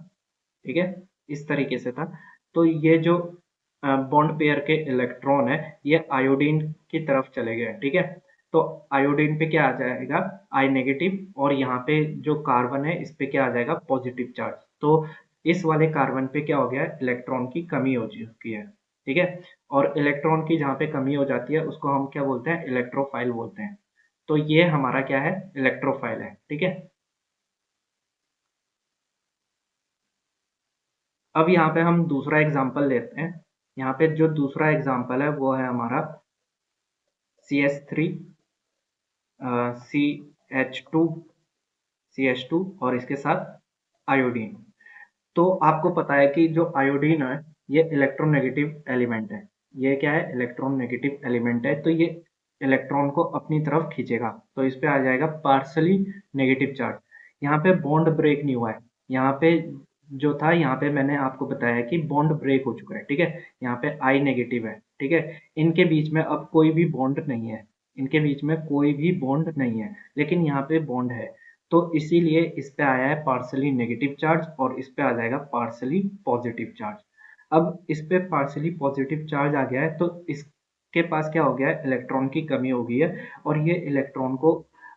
ठीक है, इस तरीके से था। तो ये जो बॉन्ड पेयर के इलेक्ट्रॉन है ये आयोडीन की तरफ चले गए। ठीक है, तो आयोडीन पे क्या आ जाएगा, आई नेगेटिव, और यहाँ पे जो कार्बन है इस पे क्या आ जाएगा, पॉजिटिव चार्ज। तो इस वाले कार्बन पे क्या हो गया, इलेक्ट्रॉन की कमी हो चुकी है। ठीक है, और इलेक्ट्रॉन की जहाँ पे कमी हो जाती है उसको हम क्या बोलते हैं, इलेक्ट्रोफाइल बोलते हैं। तो ये हमारा क्या है, इलेक्ट्रोफाइल है। ठीक है, अब यहाँ पे हम दूसरा एग्जाम्पल लेते हैं। यहाँ पे जो दूसरा एग्जाम्पल है वो है हमारा CS3 CH2 CH2 और इसके साथ आयोडीन। तो आपको पता है कि जो आयोडीन है ये इलेक्ट्रोनेगेटिव एलिमेंट है। ये क्या है, इलेक्ट्रोनेगेटिव एलिमेंट है, तो ये इलेक्ट्रॉन को अपनी तरफ खींचेगा। तो इस पे आ जाएगा पार्सली नेगेटिव चार्ज। यहाँ पे बॉन्ड ब्रेक नहीं हुआ है। यहाँ पे जो था, यहाँ पे मैंने आपको बताया कि बॉन्ड ब्रेक हो चुका है। ठीक है, यहाँ पे आई नेगेटिव है। ठीक है, इनके बीच में अब कोई भी बॉन्ड नहीं है, इनके बीच में कोई भी बॉन्ड नहीं है, लेकिन यहाँ पे बॉन्ड है। तो इसीलिए इस पे आया है पार्सली नेगेटिव चार्ज, और इस पे आ जाएगा पार्सली पॉजिटिव चार्ज। अब इस पे पार्सली पॉजिटिव चार्ज आ गया है तो इसके पास क्या हो गया है, इलेक्ट्रॉन की कमी हो गई है, और ये इलेक्ट्रॉन को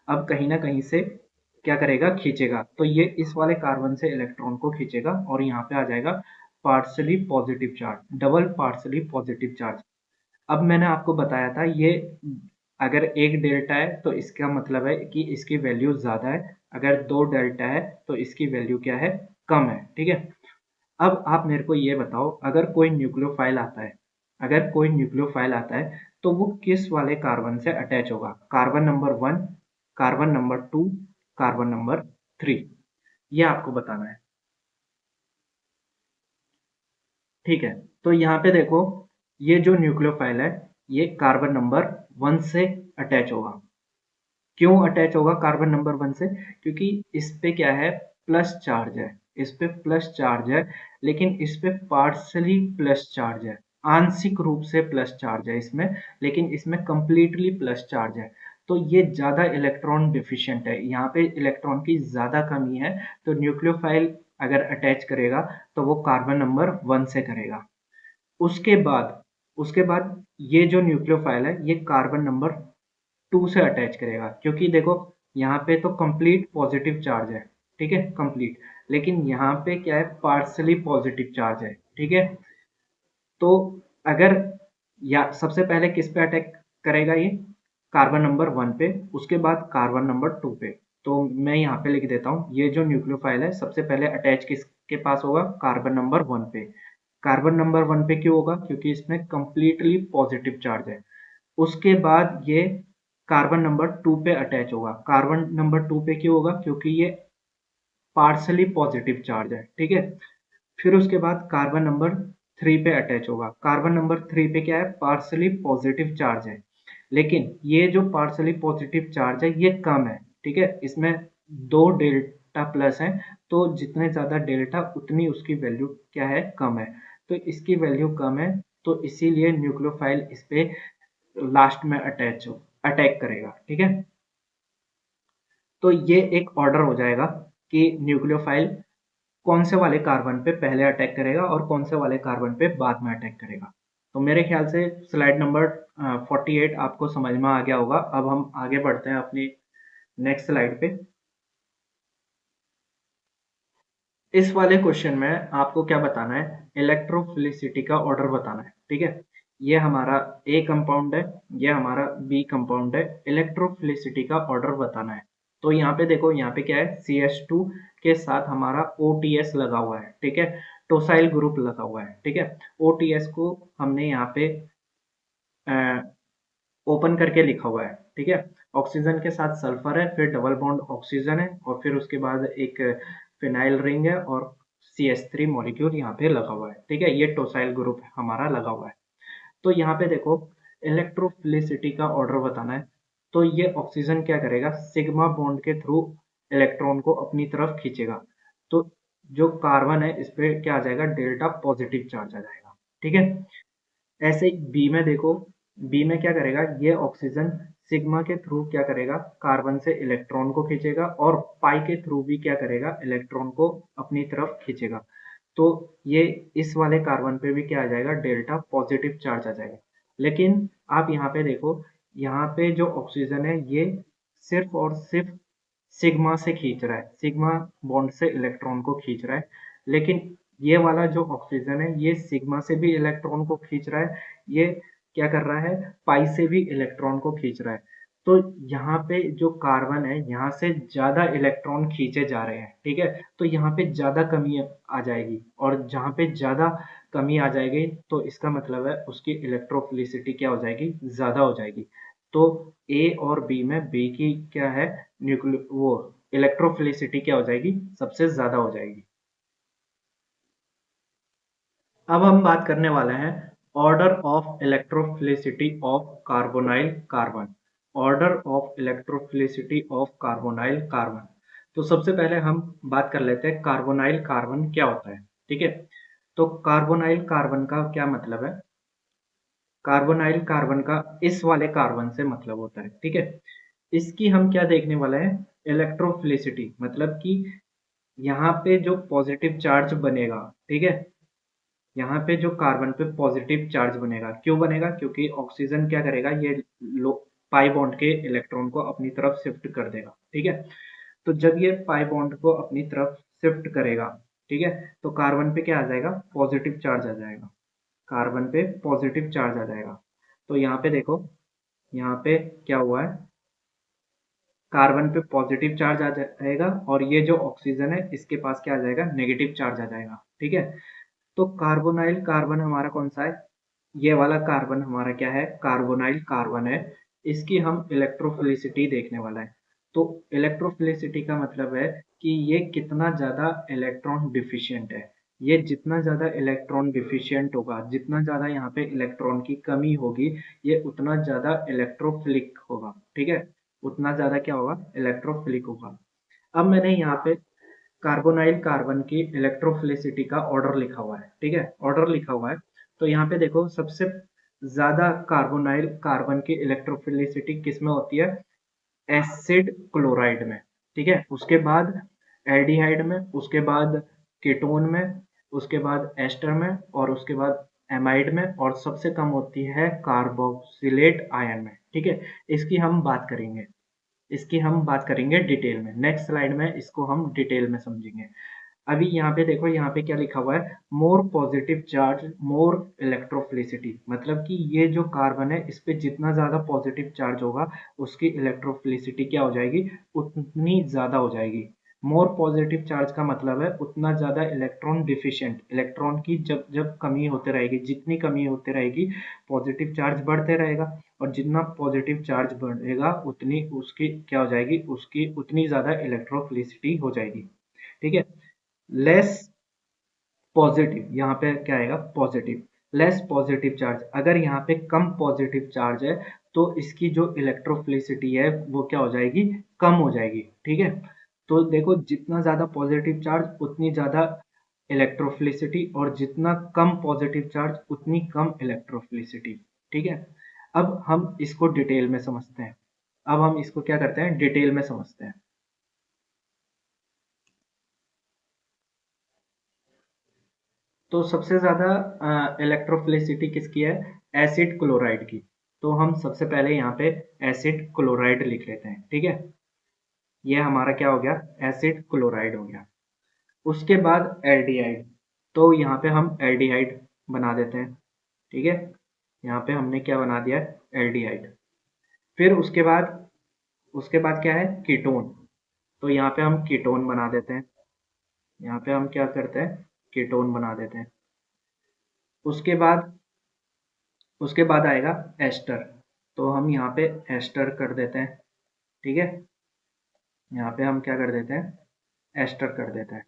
अब कहीं ना कहीं से क्या करेगा, खींचेगा। तो ये इस वाले कार्बन से इलेक्ट्रॉन को खींचेगा और यहाँ पे आ जाएगा partially positive charge, double partially positive charge. अब मैंने आपको बताया था ये अगर एक डेल्टा है तो इसका मतलब है कि इसकी वैल्यू ज्यादा है, अगर दो डेल्टा है तो इसकी वैल्यू क्या है, कम है। ठीक है। अब आप मेरे को ये बताओ, अगर कोई न्यूक्लियोफाइल आता है, अगर कोई न्यूक्लियोफाइल आता है तो वो किस वाले कार्बन से अटैच होगा, carbon number 1, carbon number 2, carbon number 3, ये आपको बताना है। ठीक है। तो यहाँ पे देखो, ये जो न्यूक्लियोफाइल है ये कार्बन नंबर 1 से अटैच होगा। क्यों अटैच होगा कार्बन नंबर 1 से, क्योंकि इस पे क्या है, प्लस चार्ज है, इस पे प्लस चार्ज है, लेकिन इस पे पार्शली प्लस चार्ज है, आंशिक रूप से प्लस चार्ज है इसमें, लेकिन इसमें कंप्लीटली प्लस चार्ज है। तो ये ज्यादा इलेक्ट्रॉन डिफिशिएंट है, यहाँ पे इलेक्ट्रॉन की ज्यादा कमी है। तो न्यूक्लियोफाइल अगर अटैच करेगा तो वो कार्बन नंबर 1 से करेगा। उसके बाद उसके बाद ये जो न्यूक्लियोफाइल है ये कार्बन नंबर 2 से अटैच करेगा, क्योंकि देखो यहाँ पे तो कंप्लीट पॉजिटिव चार्ज है, ठीक है, कंप्लीट, लेकिन यहाँ पे क्या है, पार्शली पॉजिटिव चार्ज है। ठीक है। तो अगर या सबसे पहले किस पे अटैक करेगा ये, कार्बन नंबर 1 पे, उसके बाद कार्बन नंबर 2 पे। तो मैं यहाँ पे लिख देता हूँ, ये जो न्यूक्लियोफाइल है सबसे पहले अटैच किसके पास होगा, कार्बन नंबर 1 पे। कार्बन नंबर 1 पे क्यों होगा, क्योंकि इसमें कंप्लीटली पॉजिटिव चार्ज है। उसके बाद ये कार्बन नंबर 2 पे अटैच होगा। कार्बन नंबर 2 पे क्यों होगा, क्योंकि ये पार्शली पॉजिटिव चार्ज है। ठीक है। फिर उसके बाद कार्बन नंबर 3 पे अटैच होगा। कार्बन नंबर 3 पे क्या है, पार्शली पॉजिटिव चार्ज है, लेकिन ये जो पार्शली पॉजिटिव चार्ज है ये कम है। ठीक है। इसमें दो डेल्टा प्लस है, तो जितने ज्यादा डेल्टा उतनी उसकी वैल्यू क्या है, कम है। तो इसकी वैल्यू कम है, तो इसीलिए न्यूक्लियोफाइल इस पे लास्ट में अटैक करेगा। ठीक है। तो ये एक ऑर्डर हो जाएगा कि न्यूक्लियोफाइल कौन से वाले कार्बन पे पहले अटैक करेगा और कौन से वाले कार्बन पे बाद में अटैक करेगा। तो मेरे ख्याल से स्लाइड नंबर 48 आपको समझ में आ गया होगा। अब हम आगे बढ़ते हैं अपनी नेक्स्ट स्लाइड पे। इस वाले क्वेश्चन में आपको क्या बताना है, इलेक्ट्रोफिलिसिटी का ऑर्डर बताना है। ठीक है। ये हमारा ए कंपाउंड है, ये हमारा बी कंपाउंड है, इलेक्ट्रोफिलिसिटी का ऑर्डर बताना है। तो यहाँ पे देखो, यहाँ पे क्या है, CH2 के साथ हमारा OTS लगा हुआ है। ठीक है। टोसाइल ग्रुप लगा हुआ है। ठीक है। OTS को हमने यहाँ पे ओपन करके लिखा हुआ है। ठीक है। ऑक्सीजन के साथ सल्फर है, फिर डबल बॉन्ड ऑक्सीजन है, और फिर उसके बाद एक फिनाइल रिंग है, और CH3 मॉलिक्यूल यहाँ पे लगा हुआ है। ठीक है। ये टोसाइल ग्रुप हमारा लगा हुआ है। तो यहाँ पे देखो, इलेक्ट्रोफिलिसिटी का ऑर्डर बताना है। तो ये ऑक्सीजन क्या करेगा, सिग्मा बॉन्ड के थ्रू इलेक्ट्रॉन को अपनी तरफ खींचेगा। तो जो कार्बन है इस पे क्या आ जाएगा, डेल्टा पॉजिटिव चार्ज आ जाएगा। ठीक है। ऐसे ही बी में देखो, बी में क्या करेगा, ये ऑक्सीजन सिग्मा के थ्रू क्या करेगा, कार्बन से इलेक्ट्रॉन को खींचेगा, और पाई के थ्रू भी क्या करेगा, इलेक्ट्रॉन को अपनी तरफ खींचेगा। तो ये इस वाले कार्बन पे भी क्या आ जाएगा, डेल्टा पॉजिटिव चार्ज आ जाएगा। लेकिन आप यहाँ पे देखो, यहाँ पे जो ऑक्सीजन है ये सिर्फ और सिर्फ सिग्मा से खींच रहा है, सिग्मा बॉन्ड से इलेक्ट्रॉन को खींच रहा है। लेकिन ये वाला जो ऑक्सीजन है ये सिग्मा से भी इलेक्ट्रॉन को खींच रहा है, ये क्या कर रहा है, पाई से भी इलेक्ट्रॉन को खींच रहा है। तो यहाँ पे जो कार्बन है यहाँ से ज्यादा इलेक्ट्रॉन खींचे जा रहे हैं। ठीक है। तो यहाँ पे ज्यादा कमी आ जाएगी, और जहाँ पे ज्यादा कमी आ जाएगी तो इसका मतलब है उसकी इलेक्ट्रोफिलिसिटी क्या हो जाएगी, ज्यादा हो जाएगी। तो ए और बी में बी की क्या है, न्यूक्लियो वो इलेक्ट्रोफिलिसिटी क्या हो जाएगी, सबसे ज्यादा हो जाएगी। अब हम बात करने वाले हैं order of electrophilicity of carbonyl carbon. Order of electrophilicity of carbonyl carbon. तो सबसे पहले हम बात कर लेते हैं कार्बोनाइल कार्बन क्या होता है। ठीक है। तो कार्बोनाइल कार्बन का क्या मतलब है, कार्बोनाइल कार्बन का इस वाले कार्बन से मतलब होता है। ठीक है। इसकी हम क्या देखने वाले हैं, इलेक्ट्रोफिलिसिटी, मतलब कि यहाँ पे जो पॉजिटिव चार्ज बनेगा। ठीक है। यहाँ पे जो कार्बन पे पॉजिटिव चार्ज बनेगा, क्यों बनेगा, क्योंकि ऑक्सीजन क्या करेगा, ये लो पाई बॉन्ड के इलेक्ट्रॉन को अपनी तरफ शिफ्ट कर देगा, ठीक है। तो जब ये पाई बॉन्ड को अपनी तरफ शिफ्ट करेगा, ठीक है, तो कार्बन पे क्या आ जाएगा, पॉजिटिव चार्ज आ जाएगा, कार्बन पे पॉजिटिव चार्ज आ जाएगा। तो यहाँ पे देखो, यहाँ पे क्या हुआ है, कार्बन पे पॉजिटिव चार्ज आ जाएगा और ये जो ऑक्सीजन है इसके पास क्या आ जाएगा, नेगेटिव चार्ज आ जाएगा, ठीक है। तो कार्बोनाइल कार्बन हमारा कौन सा है, ये वाला कार्बन हमारा क्या है, कार्बोनाइल कार्बन है। इसकी हम इलेक्ट्रोफिलिसिटी देखने वाला है। तो इलेक्ट्रोफिलिसिटी का मतलब है कि ये कितना ज्यादा इलेक्ट्रॉन डिफिशिएंट है। ये जितना ज्यादा इलेक्ट्रॉन डिफिशिएंट होगा, जितना ज्यादा यहाँ पे इलेक्ट्रॉन की कमी होगी, ये उतना ज्यादा इलेक्ट्रोफिलिक होगा, ठीक है, उतना ज्यादा क्या होगा, इलेक्ट्रोफिलिक होगा। अब मैंने यहाँ पे कार्बोनाइल कार्बन की इलेक्ट्रोफिलिसिटी का ऑर्डर लिखा हुआ है, ठीक है, ऑर्डर लिखा हुआ है। तो यहाँ पे देखो, सबसे ज्यादा कार्बोनाइल कार्बन की इलेक्ट्रोफिलिसिटी किस में होती है, एसिड क्लोराइड में, ठीक है, उसके बाद एल्डिहाइड में, उसके बाद कीटोन में, उसके बाद एस्टर में, और उसके बाद एमाइड में, और सबसे कम होती है कार्बोक्सिलेट आयन में, ठीक है। इसकी हम बात करेंगे डिटेल में, नेक्स्ट स्लाइड में इसको हम डिटेल में समझेंगे। अभी यहाँ पे देखो, यहाँ पे क्या लिखा हुआ है, more positive charge more electrophilicity, मतलब कि ये जो कार्बन है इस पे जितना ज्यादा पॉजिटिव चार्ज होगा उसकी इलेक्ट्रोफिलिसिटी क्या हो जाएगी, उतनी ज्यादा हो जाएगी। मोर पॉजिटिव चार्ज का मतलब है उतना ज्यादा इलेक्ट्रॉन डिफिशिएंट, इलेक्ट्रॉन की जब जब कमी होते रहेगी, जितनी कमी होते रहेगी पॉजिटिव चार्ज बढ़ते रहेगा, और जितना पॉजिटिव चार्ज बढ़ेगा उतनी उसकी क्या हो जाएगी, उसकी उतनी ज्यादा इलेक्ट्रोफिलिसिटी हो जाएगी, ठीक है। लेस पॉजिटिव, यहाँ पे क्या आएगा, पॉजिटिव, लेस पॉजिटिव चार्ज, अगर यहाँ पे कम पॉजिटिव चार्ज है तो इसकी जो इलेक्ट्रोफिलिसिटी है वो क्या हो जाएगी, कम हो जाएगी, ठीक है। तो देखो, जितना ज्यादा पॉजिटिव चार्ज उतनी ज्यादा इलेक्ट्रोफिलिसिटी, और जितना कम पॉजिटिव चार्ज उतनी कम इलेक्ट्रोफिलिसिटी, ठीक है। अब हम इसको डिटेल में समझते हैं, अब हम इसको क्या करते हैं, डिटेल में समझते हैं। तो सबसे ज्यादा इलेक्ट्रोफिलिसिटी किसकी है, एसिड क्लोराइड की। तो हम सबसे पहले यहाँ पे एसिड क्लोराइड लिख लेते हैं, ठीक है। ये हमारा क्या हो गया, एसिड क्लोराइड हो गया। उसके बाद एल्डिहाइड, तो यहाँ पे हम एल्डिहाइड बना देते हैं, ठीक है। यहाँ पे हमने क्या बना दिया, एल्डिहाइड। फिर उसके बाद क्या है, कीटोन। तो यहाँ पे हम कीटोन बना देते हैं, यहाँ पे हम क्या करते हैं, कीटोन बना देते हैं। उसके बाद उसके बाद आएगा एस्टर, तो हम यहाँ पे एस्टर कर देते हैं, ठीक है। यहाँ पे हम क्या कर देते हैं, एस्टर कर देते हैं।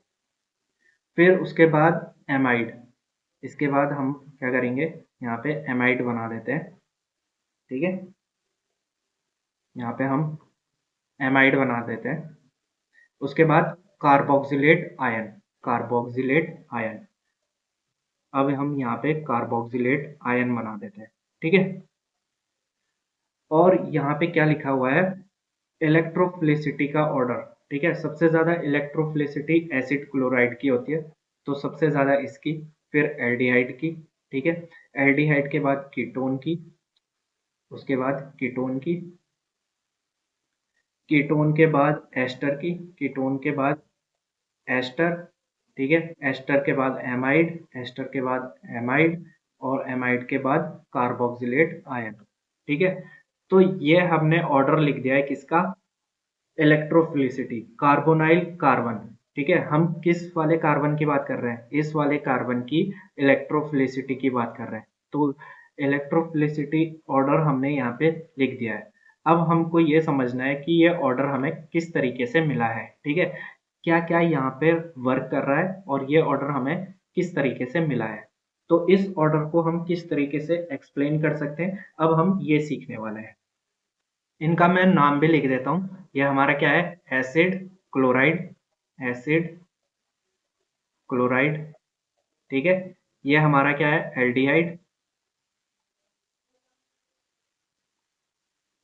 फिर उसके बाद एमाइड, इसके बाद हम क्या करेंगे, यहाँ पे एमाइड बना देते हैं, ठीक है। यहाँ पे हम एमाइड बना देते हैं। उसके बाद कार्बोक्सिलेट आयन, कार्बोक्सिलेट आयन, अब हम यहाँ पे कार्बोक्सिलेट आयन बना देते हैं, ठीक है। और यहाँ पे क्या लिखा हुआ है, इलेक्ट्रोफिलिसिटी का ऑर्डर, ठीक है। सबसे ज्यादा इलेक्ट्रोफिलिसिटी एसिड क्लोराइड की होती है, तो सबसे ज्यादा इसकी, फिर एल्डिहाइड की, ठीक है, एल्डिहाइड के बाद कीटोन की, उसके बाद कीटोन की, कीटोन के बाद एस्टर की, कीटोन के बाद एस्टर, ठीक है, एस्टर के बाद एमाइड, एस्टर के बाद एमाइड, और एमाइड के बाद कार्बोक्सिलेट आयन, ठीक है। तो ये हमने ऑर्डर लिख दिया है किसका, इलेक्ट्रोफिलिसिटी, कार्बोनाइल कार्बन, ठीक है। हम किस वाले कार्बन की बात कर रहे हैं, इस वाले कार्बन की इलेक्ट्रोफिलिसिटी की बात कर रहे हैं। तो इलेक्ट्रोफिलिसिटी ऑर्डर हमने यहाँ पे लिख दिया है। अब हमको ये समझना है कि ये ऑर्डर हमें किस तरीके से मिला है, ठीक है, क्या क्या यहाँ पे वर्क कर रहा है, और ये ऑर्डर हमें किस तरीके से मिला है। तो इस ऑर्डर को हम किस तरीके से एक्सप्लेन कर सकते हैं, अब हम ये सीखने वाले हैं। इनका मैं नाम भी लिख देता हूँ। ये हमारा क्या है, एसिड क्लोराइड, एसिड क्लोराइड, ठीक है। ये हमारा क्या है, एल्डिहाइड,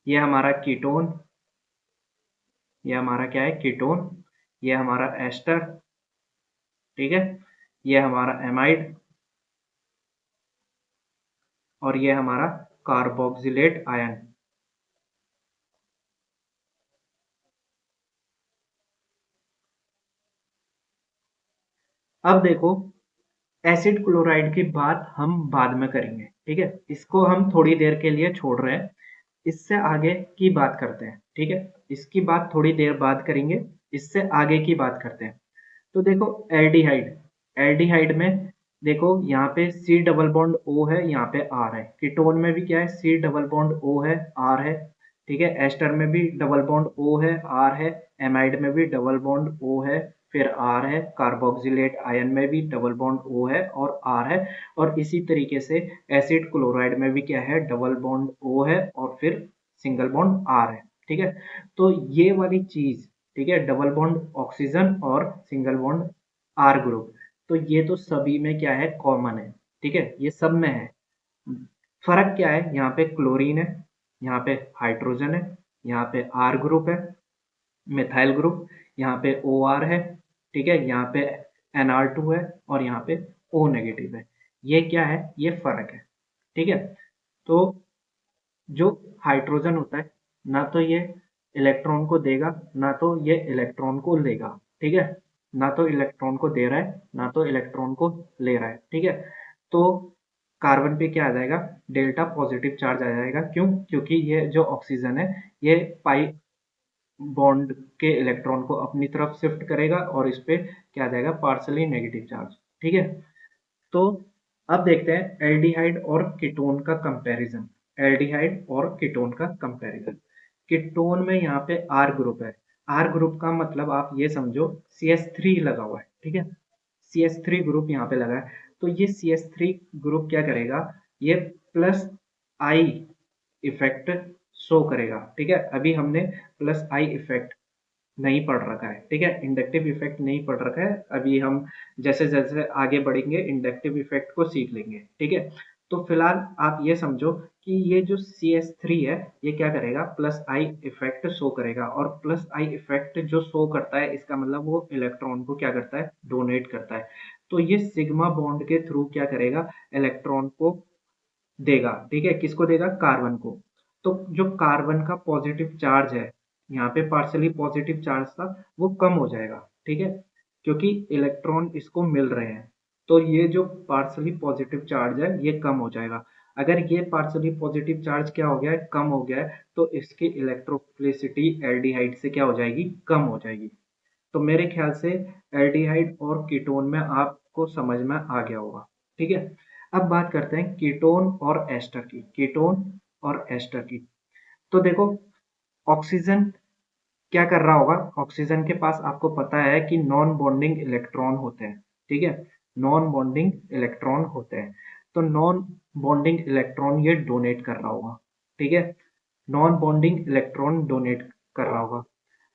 ये हमारा कीटोन, ये हमारा क्या है, कीटोन, ये हमारा एस्टर, ठीक है, ये हमारा एमाइड, और ये हमारा कार्बोक्सिलेट आयन, अब देखो, एसिड क्लोराइड की बात हम बाद में करेंगे, ठीक है, इसको हम थोड़ी देर के लिए छोड़ रहे हैं, इससे आगे की बात करते हैं, ठीक है, इसकी बात थोड़ी देर बाद करेंगे, इससे आगे की बात करते हैं। तो देखो, एल्डिहाइड, एल्डिहाइड में देखो यहाँ पे C डबल बॉन्ड O है, यहाँ पे R है। कीटोन में भी क्या है, C डबल बॉन्ड O है, R है, ठीक है। एस्टर में भी डबल बॉन्ड O है, R है। एमाइड में भी डबल बॉन्ड O है, फिर R है। कार्बोक्सिलेट आयन में भी डबल बॉन्ड O है और R है। और इसी तरीके से एसिड क्लोराइड में भी क्या है, डबल बॉन्ड O है और फिर सिंगल बॉन्ड R है, ठीक है। तो ये वाली चीज, ठीक है, डबल बॉन्ड ऑक्सीजन और सिंगल बॉन्ड आर ग्रुप, तो ये तो सभी में क्या है, कॉमन है, ठीक है, ये सब में है। फर्क क्या है, यहाँ पे क्लोरीन है, यहाँ पे हाइड्रोजन है, यहाँ पे आर ग्रुप है, मिथाइल ग्रुप, यहाँ पे ओ आर है, ठीक है, यहाँ पे NR2 है और यहाँ पे O नेगेटिव है। ये क्या है, ये फर्क है, ठीक है। तो जो हाइड्रोजन होता है, ना तो ये इलेक्ट्रॉन को देगा, ना तो ये इलेक्ट्रॉन को लेगा, ठीक है, ना तो इलेक्ट्रॉन को दे रहा है, ना तो इलेक्ट्रॉन को ले रहा है, ठीक है। तो कार्बन पे क्या आ जाएगा, डेल्टा पॉजिटिव चार्ज आ जाएगा। क्यों? क्योंकि ये जो ऑक्सीजन है, ये पाई बॉन्ड के इलेक्ट्रॉन को अपनी तरफ शिफ्ट करेगा और इस पे क्या आ जाएगा, पार्सली नेगेटिव चार्ज, ठीक है। तो अब देखते हैं एल्डिहाइड और कीटोन का कंपैरिजन। एल्डिहाइड और कीटोन का कंपैरिजन, कीटोन में यहाँ पे आर ग्रुप है। आर ग्रुप का मतलब आप ये समझो, CH3 लगा हुआ है, ठीक है, CH3 ग्रुप यहाँ पे लगा है। तो ये CH3 ग्रुप क्या करेगा, ये प्लस आई इफेक्ट शो करेगा, ठीक है। अभी हमने प्लस आई इफेक्ट नहीं पढ़ रखा है, ठीक है, इंडक्टिव इफेक्ट नहीं पढ़ रखा है। अभी हम जैसे जैसे आगे बढ़ेंगे इंडक्टिव इफेक्ट को सीख लेंगे, ठीक है। तो फिलहाल आप ये समझो कि ये जो CH3 है, ये क्या करेगा, प्लस आई इफेक्ट शो करेगा। और प्लस आई इफेक्ट जो शो करता है, इसका मतलब वो इलेक्ट्रॉन को क्या करता है, डोनेट करता है। तो ये सिग्मा बॉन्ड के थ्रू क्या करेगा, इलेक्ट्रॉन को देगा, ठीक है, किसको देगा, कार्बन को। तो जो कार्बन का पॉजिटिव चार्ज है, यहाँ पे पार्शली पॉजिटिव चार्ज था, वो कम हो जाएगा, ठीक है, क्योंकि इलेक्ट्रॉन इसको मिल रहे हैं। तो ये जो पार्शली पॉजिटिव चार्ज है, ये कम हो जाएगा। अगर ये पार्शली पॉजिटिव चार्ज क्या हो गया है, कम हो गया है, तो इसकी इलेक्ट्रोफिलिसिटी एल्डिहाइड से क्या हो जाएगी, कम हो जाएगी। तो मेरे ख्याल से एल्डिहाइड और कीटोन में आपको समझ में आ गया होगा, ठीक है। अब बात करते हैं कीटोन और एस्टर की, कीटोन और एस्टर की। तो देखो, ऑक्सीजन क्या कर रहा होगा, ऑक्सीजन के पास आपको पता है कि नॉन बॉन्डिंग इलेक्ट्रॉन होते हैं, ठीक है, नॉन बॉन्डिंग इलेक्ट्रॉन होते हैं। तो नॉन बॉन्डिंग इलेक्ट्रॉन ये डोनेट कर रहा होगा, ठीक है, नॉन बॉन्डिंग इलेक्ट्रॉन डोनेट कर रहा होगा।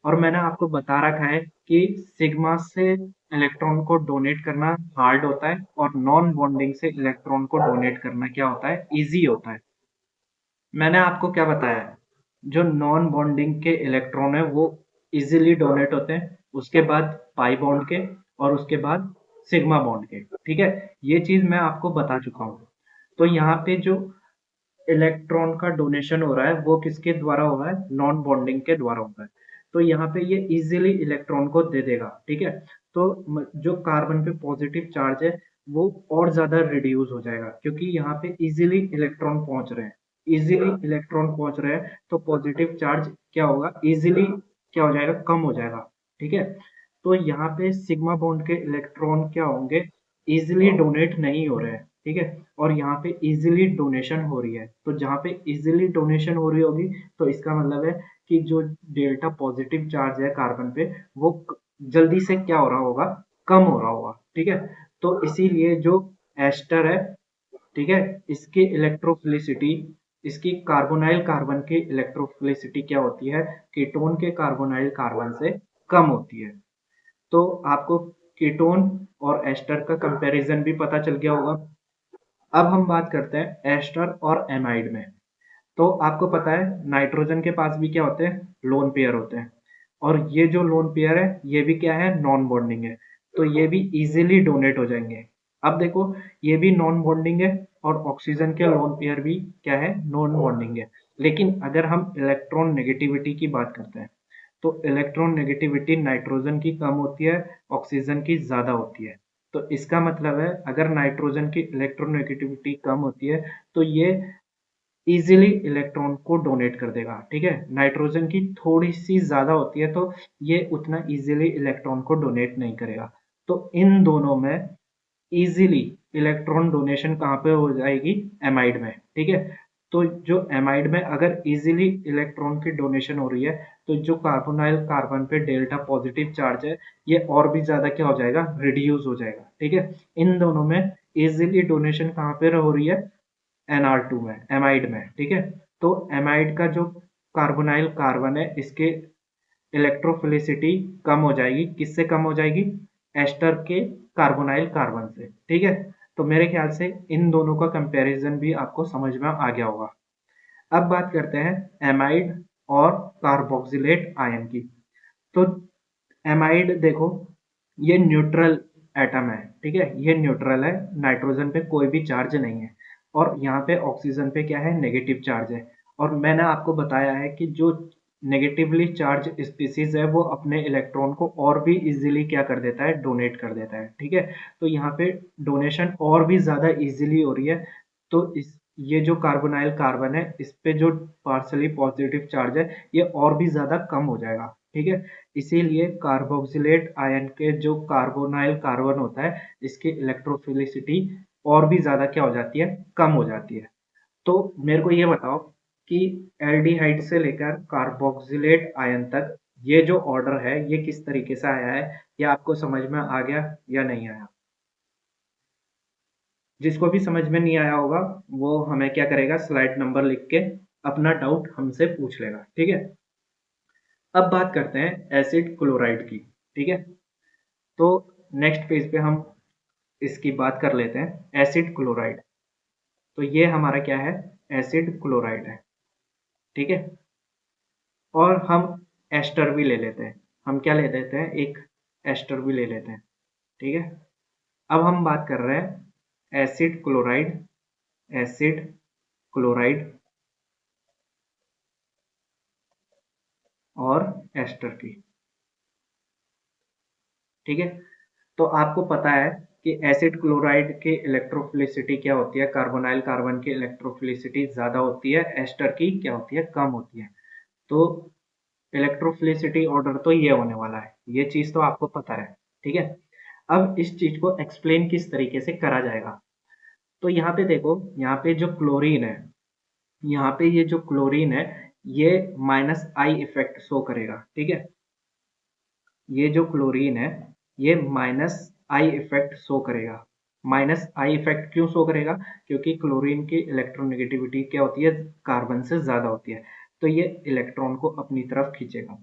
और मैंने आपको बता रखा है कि सिग्मा से इलेक्ट्रॉन को डोनेट करना हार्ड होता है और नॉन बॉन्डिंग से इलेक्ट्रॉन को डोनेट करना क्या होता है, इजी होता है। मैंने आपको क्या बताया है, जो नॉन बॉन्डिंग के इलेक्ट्रॉन है वो इजीली डोनेट होते हैं, उसके बाद पाई बॉन्ड के, और उसके बाद सिग्मा बॉन्ड के, ठीक है, ये चीज मैं आपको बता चुका हूँ। तो यहाँ पे जो इलेक्ट्रॉन का डोनेशन हो रहा है, वो किसके द्वारा हो रहा है, नॉन बॉन्डिंग के द्वारा हो रहा है। तो यहाँ पे ये इजीली इलेक्ट्रॉन को दे देगा, ठीक है। तो जो कार्बन पे पॉजिटिव चार्ज है, वो और ज्यादा रिड्यूस हो जाएगा, क्योंकि यहाँ पे इजीली इलेक्ट्रॉन पहुंच रहे हैं, इजीली इलेक्ट्रॉन पहुंच रहे हैं, तो पॉजिटिव चार्ज क्या होगा, इजीली क्या हो जाएगा, कम हो जाएगा, ठीक है। तो यहाँ पे सिग्मा बॉन्ड के इलेक्ट्रॉन क्या होंगे, इजीली डोनेट नहीं हो रहे हैं, ठीक है, और यहाँ पे इजीली डोनेशन हो रही है। तो जहाँ पे इजीली डोनेशन हो रही होगी, तो इसका मतलब है कि जो डेल्टा पॉजिटिव चार्ज है कार्बन पे, वो जल्दी से क्या हो रहा होगा, कम हो रहा होगा, ठीक है। तो इसीलिए जो एस्टर है, ठीक है, इसकी इलेक्ट्रोफिलिसिटी, इसकी कार्बोनाइल कार्बन की इलेक्ट्रोफिलिसिटी क्या होती है, कीटोन के कार्बोनाइल कार्बन से कम होती है। तो आपको कीटोन और एस्टर का कंपैरिजन भी पता चल गया होगा। अब हम बात करते हैं एस्टर और एमाइड में। तो आपको पता है नाइट्रोजन के पास भी क्या होते हैं, लोन पेयर होते हैं, और ये जो लोन पेयर है, ये भी क्या है, नॉन बॉन्डिंग है। तो ये भी इजीली डोनेट हो जाएंगे। अब देखो, ये भी नॉन बॉन्डिंग है और ऑक्सीजन के लोन पेयर भी क्या है, नॉन बॉन्डिंग है। लेकिन अगर हम इलेक्ट्रॉन नेगेटिविटी की बात करते हैं, तो इलेक्ट्रॉन नेगेटिविटी नाइट्रोजन की कम होती है, ऑक्सीजन की ज्यादा होती है। तो इसका मतलब है अगर नाइट्रोजन की इलेक्ट्रोनेगेटिविटी कम होती है तो ये इजीली इलेक्ट्रॉन को डोनेट कर देगा। ठीक है, नाइट्रोजन की थोड़ी सी ज्यादा होती है तो ये उतना इजीली इलेक्ट्रॉन को डोनेट नहीं करेगा। तो इन दोनों में इजीली इलेक्ट्रॉन डोनेशन कहाँ पे हो जाएगी? एमाइड में। ठीक है, तो जो एमाइड में अगर इजीली इलेक्ट्रॉन की डोनेशन हो रही है तो जो कार्बोनाइल कार्बन पे डेल्टा पॉजिटिव चार्ज है ये और भी ज्यादा क्या हो जाएगा? रिड्यूस हो जाएगा। ठीक है, इन दोनों में इजीली डोनेशन कहाँ पे हो रही है? NR2 में, एमाइड में। ठीक है, तो एमाइड का जो कार्बोनाइल कार्बन है इसके इलेक्ट्रोफिलिसिटी कम हो जाएगी। किससे कम हो जाएगी? एस्टर के कार्बोनाइल कार्बन से। ठीक है, तो मेरे ख्याल से इन दोनों का कंपैरिजन भी आपको समझ में आ गया होगा। अब बात करते हैं एमाइड और कार्बोक्सिलेट आयन की। तो एमाइड देखो, ये न्यूट्रल एटम है। ठीक है, ये न्यूट्रल है, नाइट्रोजन पे कोई भी चार्ज नहीं है और यहाँ पे ऑक्सीजन पे क्या है? नेगेटिव चार्ज है। और मैंने आपको बताया है कि जो नेगेटिवली चार्ज स्पीसीज है वो अपने इलेक्ट्रॉन को और भी इजीली क्या कर देता है? डोनेट कर देता है। ठीक है, तो यहाँ पे डोनेशन और भी ज्यादा इजीली हो रही है। तो इस ये जो कार्बोनाइल कार्बन है इस पे जो पार्शली पॉजिटिव चार्ज है ये और भी ज्यादा कम हो जाएगा। ठीक है, इसीलिए कार्बोक्सिलेट आयन के जो कार्बोनाइल कार्बन होता है इसकी इलेक्ट्रोफिलिसिटी और भी ज्यादा क्या हो जाती है? कम हो जाती है। तो मेरे को ये बताओ कि एल्डिहाइड से लेकर कार्बोक्सिलेट आयन तक ये जो ऑर्डर है ये किस तरीके से आया है? या आपको समझ में आ गया या नहीं आया? जिसको भी समझ में नहीं आया होगा वो हमें क्या करेगा? स्लाइड नंबर लिख के अपना डाउट हमसे पूछ लेगा। ठीक है, अब बात करते हैं एसिड क्लोराइड की। ठीक है, तो नेक्स्ट पेज पे हम इसकी बात कर लेते हैं, एसिड क्लोराइड। तो ये हमारा क्या है? एसिड क्लोराइड है। ठीक है, और हम एस्टर भी ले लेते हैं। हम क्या ले लेते हैं? एक एस्टर भी ले लेते हैं। ठीक है, अब हम बात कर रहे हैं एसिड क्लोराइड, एसिड क्लोराइड और एस्टर की। ठीक है, तो आपको पता है कि एसिड क्लोराइड की इलेक्ट्रोफिलिसिटी क्या होती है? कार्बोनाइल कार्बन की इलेक्ट्रोफिलिसिटी ज्यादा होती है, एस्टर की क्या होती है? कम होती है। तो इलेक्ट्रोफिलिसिटी ऑर्डर तो ये होने वाला है, ये चीज तो आपको पता है। ठीक है, अब इस चीज को एक्सप्लेन किस तरीके से करा जाएगा? तो यहाँ पे देखो, यहाँ पे जो क्लोरीन है, यहाँ पे ये जो क्लोरीन है ये माइनस आई इफेक्ट शो करेगा। ठीक है, ये जो क्लोरीन है ये माइनस आई इफेक्ट शो करेगा। माइनस आई इफेक्ट क्यों शो करेगा? क्योंकि क्लोरीन की इलेक्ट्रोनेगेटिविटी क्या होती है? कार्बन से ज्यादा होती है, तो ये इलेक्ट्रॉन को अपनी तरफ खींचेगा।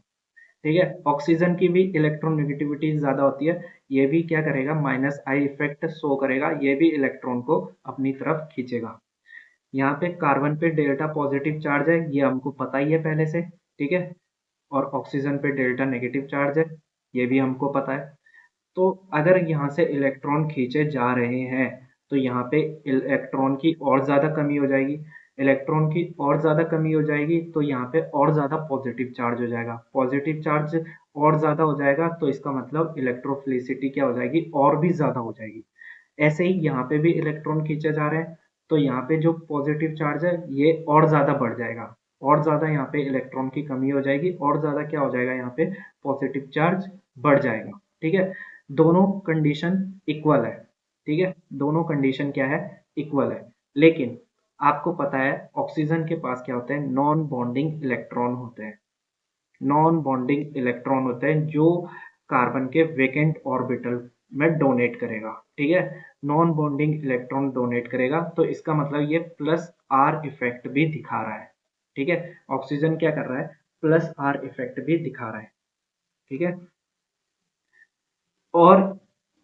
ठीक है, ऑक्सीजन की भी इलेक्ट्रोनेगेटिविटी ज्यादा होती है, ये भी क्या करेगा? माइनस आई इफेक्ट शो करेगा, ये भी इलेक्ट्रॉन को अपनी तरफ खींचेगा। यहाँ पे कार्बन पे डेल्टा पॉजिटिव चार्ज है, ये हमको पता ही है पहले से। ठीक है, और ऑक्सीजन पे डेल्टा नेगेटिव चार्ज है, ये भी हमको पता है। तो अगर यहाँ से इलेक्ट्रॉन खींचे जा रहे हैं तो यहाँ पे इलेक्ट्रॉन की और ज्यादा कमी हो जाएगी। इलेक्ट्रॉन की और ज्यादा कमी हो जाएगी तो यहाँ पे और ज्यादा पॉजिटिव चार्ज हो जाएगा। पॉजिटिव चार्ज और ज्यादा हो जाएगा तो इसका मतलब इलेक्ट्रोफिलिसिटी क्या हो जाएगी? और भी ज्यादा हो जाएगी। ऐसे ही यहाँ पे भी इलेक्ट्रॉन खींचे जा रहे हैं तो यहाँ पे जो पॉजिटिव चार्ज है ये और ज्यादा बढ़ जाएगा, और ज्यादा यहाँ पे इलेक्ट्रॉन की कमी हो जाएगी, और ज्यादा क्या हो जाएगा? यहाँ पे पॉजिटिव चार्ज बढ़ जाएगा। ठीक है, दोनों कंडीशन इक्वल है। ठीक है, दोनों कंडीशन क्या है? इक्वल है। लेकिन आपको पता है ऑक्सीजन के पास क्या होते हैं? नॉन बॉन्डिंग इलेक्ट्रॉन होते हैं। नॉन बॉन्डिंग इलेक्ट्रॉन होते हैं जो कार्बन के वेकेंट ऑर्बिटल में डोनेट करेगा। ठीक है, नॉन बॉन्डिंग इलेक्ट्रॉन डोनेट करेगा तो इसका मतलब ये प्लस आर इफेक्ट भी दिखा रहा है। ठीक है, ऑक्सीजन क्या कर रहा है? प्लस आर इफेक्ट भी दिखा रहा है। ठीक है, और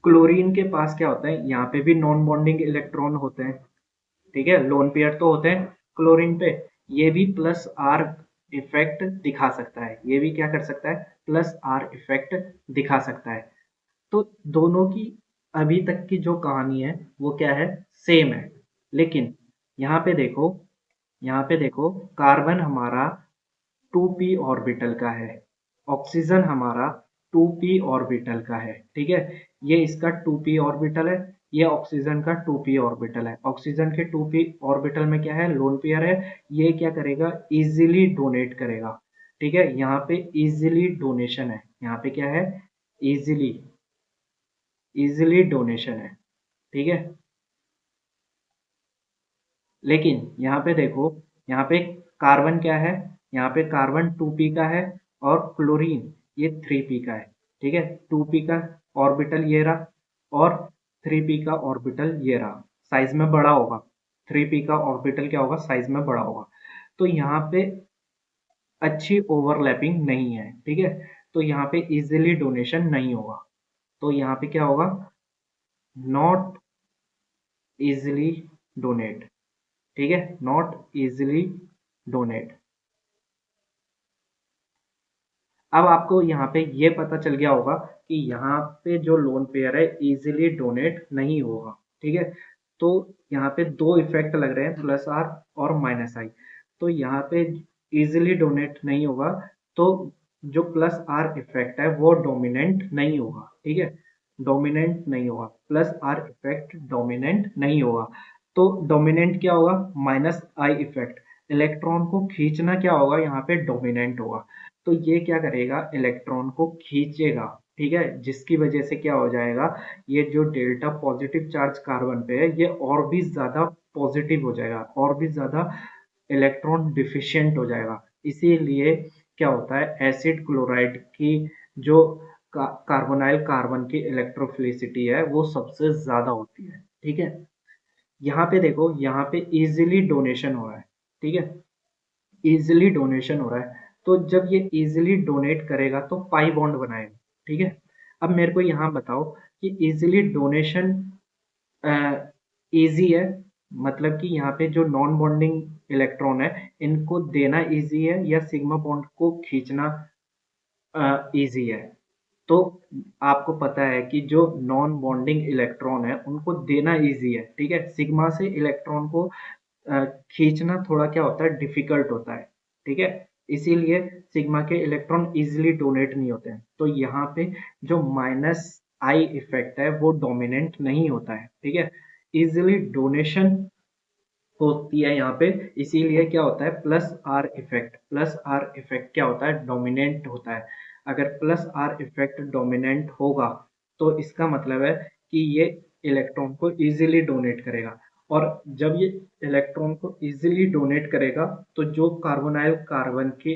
क्लोरीन के पास क्या होता है? यहाँ पे भी नॉन बॉन्डिंग इलेक्ट्रॉन होते हैं। ठीक है, लोन पेयर तो होते हैं क्लोरीन पे, ये भी प्लस आर इफेक्ट दिखा सकता है, ये भी क्या कर सकता है? प्लस आर इफेक्ट दिखा सकता है। तो दोनों की अभी तक की जो कहानी है वो क्या है? सेम है। लेकिन यहाँ पे देखो, यहाँ पे देखो, कार्बन हमारा 2p ऑर्बिटल का है, ऑक्सीजन हमारा 2p ऑर्बिटल का है। ठीक है, ये इसका 2p ऑर्बिटल है, ये ऑक्सीजन का 2p ऑर्बिटल है। ऑक्सीजन के 2p ऑर्बिटल में क्या है, लोन पेयर है। ये क्या करेगा, इजीली डोनेट करेगा। ठीक है, यहाँ पे इजीली डोनेशन है, यहाँ पे क्या है, इजीली, इजीली डोनेशन है। ठीक है, लेकिन यहाँ पे देखो, यहाँ पे कार्बन क्या है, यहाँ पे कार्बन 2p का है और क्लोरीन ये 3p का है। ठीक है, 2p का ऑर्बिटल ये रहा और 3p का ऑर्बिटल ये रहा, साइज में बड़ा होगा। 3p का ऑर्बिटल क्या होगा, साइज में बड़ा होगा। तो यहाँ पे अच्छी ओवरलैपिंग नहीं है। ठीक है, तो यहाँ पे इजीली डोनेशन नहीं होगा। तो यहाँ पे क्या होगा, नॉट इजीली डोनेट। ठीक है, नॉट इजीली डोनेट। अब आपको यहाँ पे ये पता चल गया होगा कि यहाँ पे जो लोन पेयर है इजीली डोनेट नहीं होगा। ठीक है, तो यहाँ पे दो इफेक्ट लग रहे हैं, प्लस आर और माइनस आई। तो यहाँ पे इजीली डोनेट नहीं होगा, तो जो प्लस आर इफेक्ट है वो डोमिनेंट नहीं होगा। ठीक है, डोमिनेंट नहीं होगा, प्लस आर इफेक्ट डोमिनेंट नहीं होगा। तो डोमिनेंट क्या होगा, माइनस आई इफेक्ट, इलेक्ट्रॉन को खींचना क्या होगा, यहाँ पे डोमिनेंट होगा। तो ये क्या करेगा, इलेक्ट्रॉन को खींचेगा। ठीक है, जिसकी वजह से क्या हो जाएगा, ये जो डेल्टा पॉजिटिव चार्ज कार्बन पे है ये और भी ज्यादा पॉजिटिव हो जाएगा, और भी ज्यादा इलेक्ट्रॉन डिफिशिएंट हो जाएगा। इसीलिए क्या होता है, एसिड क्लोराइड की जो कार्बोनाइल कार्बन की इलेक्ट्रोफिलिसिटी है वो सबसे ज्यादा होती है। ठीक है, यहाँ पे देखो, यहाँ पे इजीली डोनेशन हो रहा है। ठीक है, इजीली डोनेशन हो रहा है, तो जब ये इजीली डोनेट करेगा तो पाई बॉन्ड बनाएगा। ठीक है, अब मेरे को यहाँ बताओ कि इजीली डोनेशन इजी है, मतलब कि यहाँ पे जो नॉन बॉन्डिंग इलेक्ट्रॉन है इनको देना इजी है या सिग्मा बॉन्ड को खींचना इजी है। तो आपको पता है कि जो नॉन बॉन्डिंग इलेक्ट्रॉन है उनको देना इजी है। ठीक है, सिग्मा से इलेक्ट्रॉन को खींचना थोड़ा क्या होता है, डिफिकल्ट होता है। ठीक है, इसीलिए सिग्मा के इलेक्ट्रॉन इजीली डोनेट नहीं होते हैं। तो यहाँ पे जो माइनस आई इफेक्ट है वो डोमिनेंट नहीं होता है। ठीक है, इजीली डोनेशन होती है यहाँ पे, इसीलिए क्या होता है, plus are effect, plus are effect क्या होता है, डोमिनेंट होता है। अगर प्लस आर इफेक्ट डोमिनेंट होगा तो इसका मतलब है कि ये इलेक्ट्रॉन को इजीली डोनेट करेगा। और जब ये इलेक्ट्रॉन को इजीली डोनेट करेगा तो जो कार्बोनाइल कार्बन की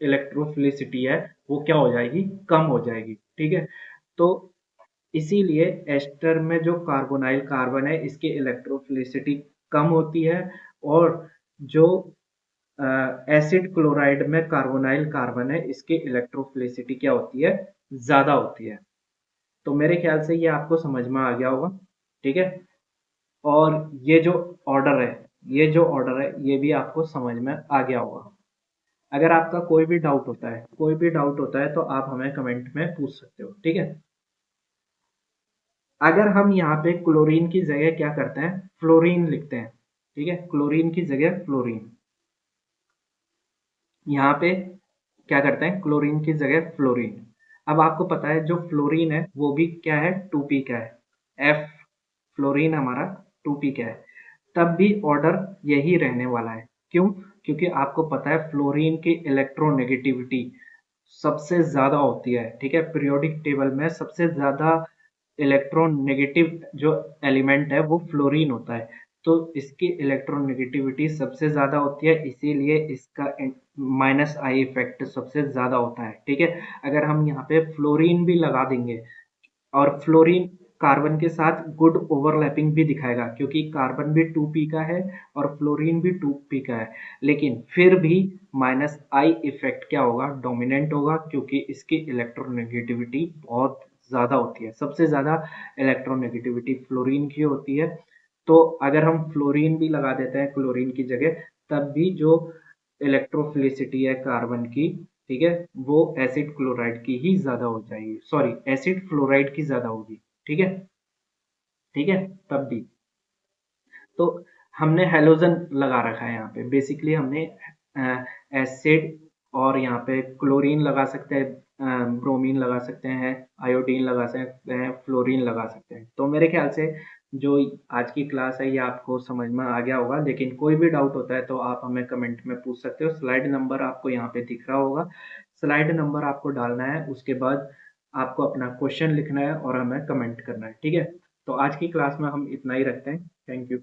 इलेक्ट्रोफिलिसिटी है वो क्या हो जाएगी, कम हो जाएगी। ठीक है, तो इसीलिए एस्टर में जो कार्बोनाइल कार्बन है इसकी इलेक्ट्रोफिलिसिटी कम होती है, और जो एसिड क्लोराइड में कार्बोनाइल कार्बन है इसकी इलेक्ट्रोफिलिसिटी क्या होती है, ज्यादा होती है। तो मेरे ख्याल से ये आपको समझ में आ गया होगा। ठीक है, और ये जो ऑर्डर है, ये जो ऑर्डर है ये भी आपको समझ में आ गया होगा। अगर आपका कोई भी डाउट होता है, कोई भी डाउट होता है तो आप हमें कमेंट में पूछ सकते हो। ठीक है, अगर हम यहाँ पे क्लोरीन की जगह क्या करते हैं, फ्लोरीन लिखते हैं। ठीक है, क्लोरीन की जगह फ्लोरीन, यहाँ पे क्या करते हैं, क्लोरीन की जगह फ्लोरीन। अब आपको पता है जो फ्लोरीन है वो भी क्या है, 2p का है। एफ फ्लोरीन हमारा 2p का है, तब भी ऑर्डर यही रहने वाला है। क्यों, क्योंकि आपको पता है फ्लोरीन की इलेक्ट्रोनेगेटिविटी सबसे ज्यादा होती है। ठीक है, पीरियोडिक टेबल में सबसे ज्यादा इलेक्ट्रोनेगेटिव जो एलिमेंट है वो फ्लोरीन होता है। तो इसकी इलेक्ट्रोनेगेटिविटी सबसे ज्यादा होती है, इसीलिए इसका माइनस आई इफेक्ट सबसे ज्यादा होता है। ठीक है, अगर हम यहाँ पे फ्लोरीन भी लगा देंगे, और फ्लोरीन कार्बन के साथ गुड ओवरलैपिंग भी दिखाएगा क्योंकि कार्बन भी 2p का है और फ्लोरीन भी 2p का है, लेकिन फिर भी माइनस आई इफेक्ट क्या होगा, डोमिनेंट होगा, क्योंकि इसकी इलेक्ट्रोनेगेटिविटी बहुत ज्यादा होती है। सबसे ज्यादा इलेक्ट्रोनेगेटिविटी फ्लोरीन की होती है। तो अगर हम फ्लोरीन भी लगा देते हैं क्लोरीन की जगह, तब भी जो इलेक्ट्रोफिलिसिटी है कार्बन की, ठीक है, वो एसिड क्लोराइड की ही ज्यादा हो जाएगी, सॉरी एसिड फ्लोराइड की ज्यादा होगी। ठीक है, ठीक है, तब भी तो हमने हेलोजन लगा रखा है यहाँ पे, बेसिकली हमने एसिड और यहाँ पे क्लोरीन लगा सकते हैं, ब्रोमीन लगा सकते हैं, आयोडीन लगा सकते हैं, फ्लोरीन लगा सकते हैं। तो मेरे ख्याल से जो आज की क्लास है ये आपको समझ में आ गया होगा, लेकिन कोई भी डाउट होता है तो आप हमें कमेंट में पूछ सकते हो। स्लाइड नंबर आपको यहाँ पे दिख रहा होगा, स्लाइड नंबर आपको डालना है, उसके बाद आपको अपना क्वेश्चन लिखना है और हमें कमेंट करना है, ठीक है? तो आज की क्लास में हम इतना ही रखते हैं। Thank you.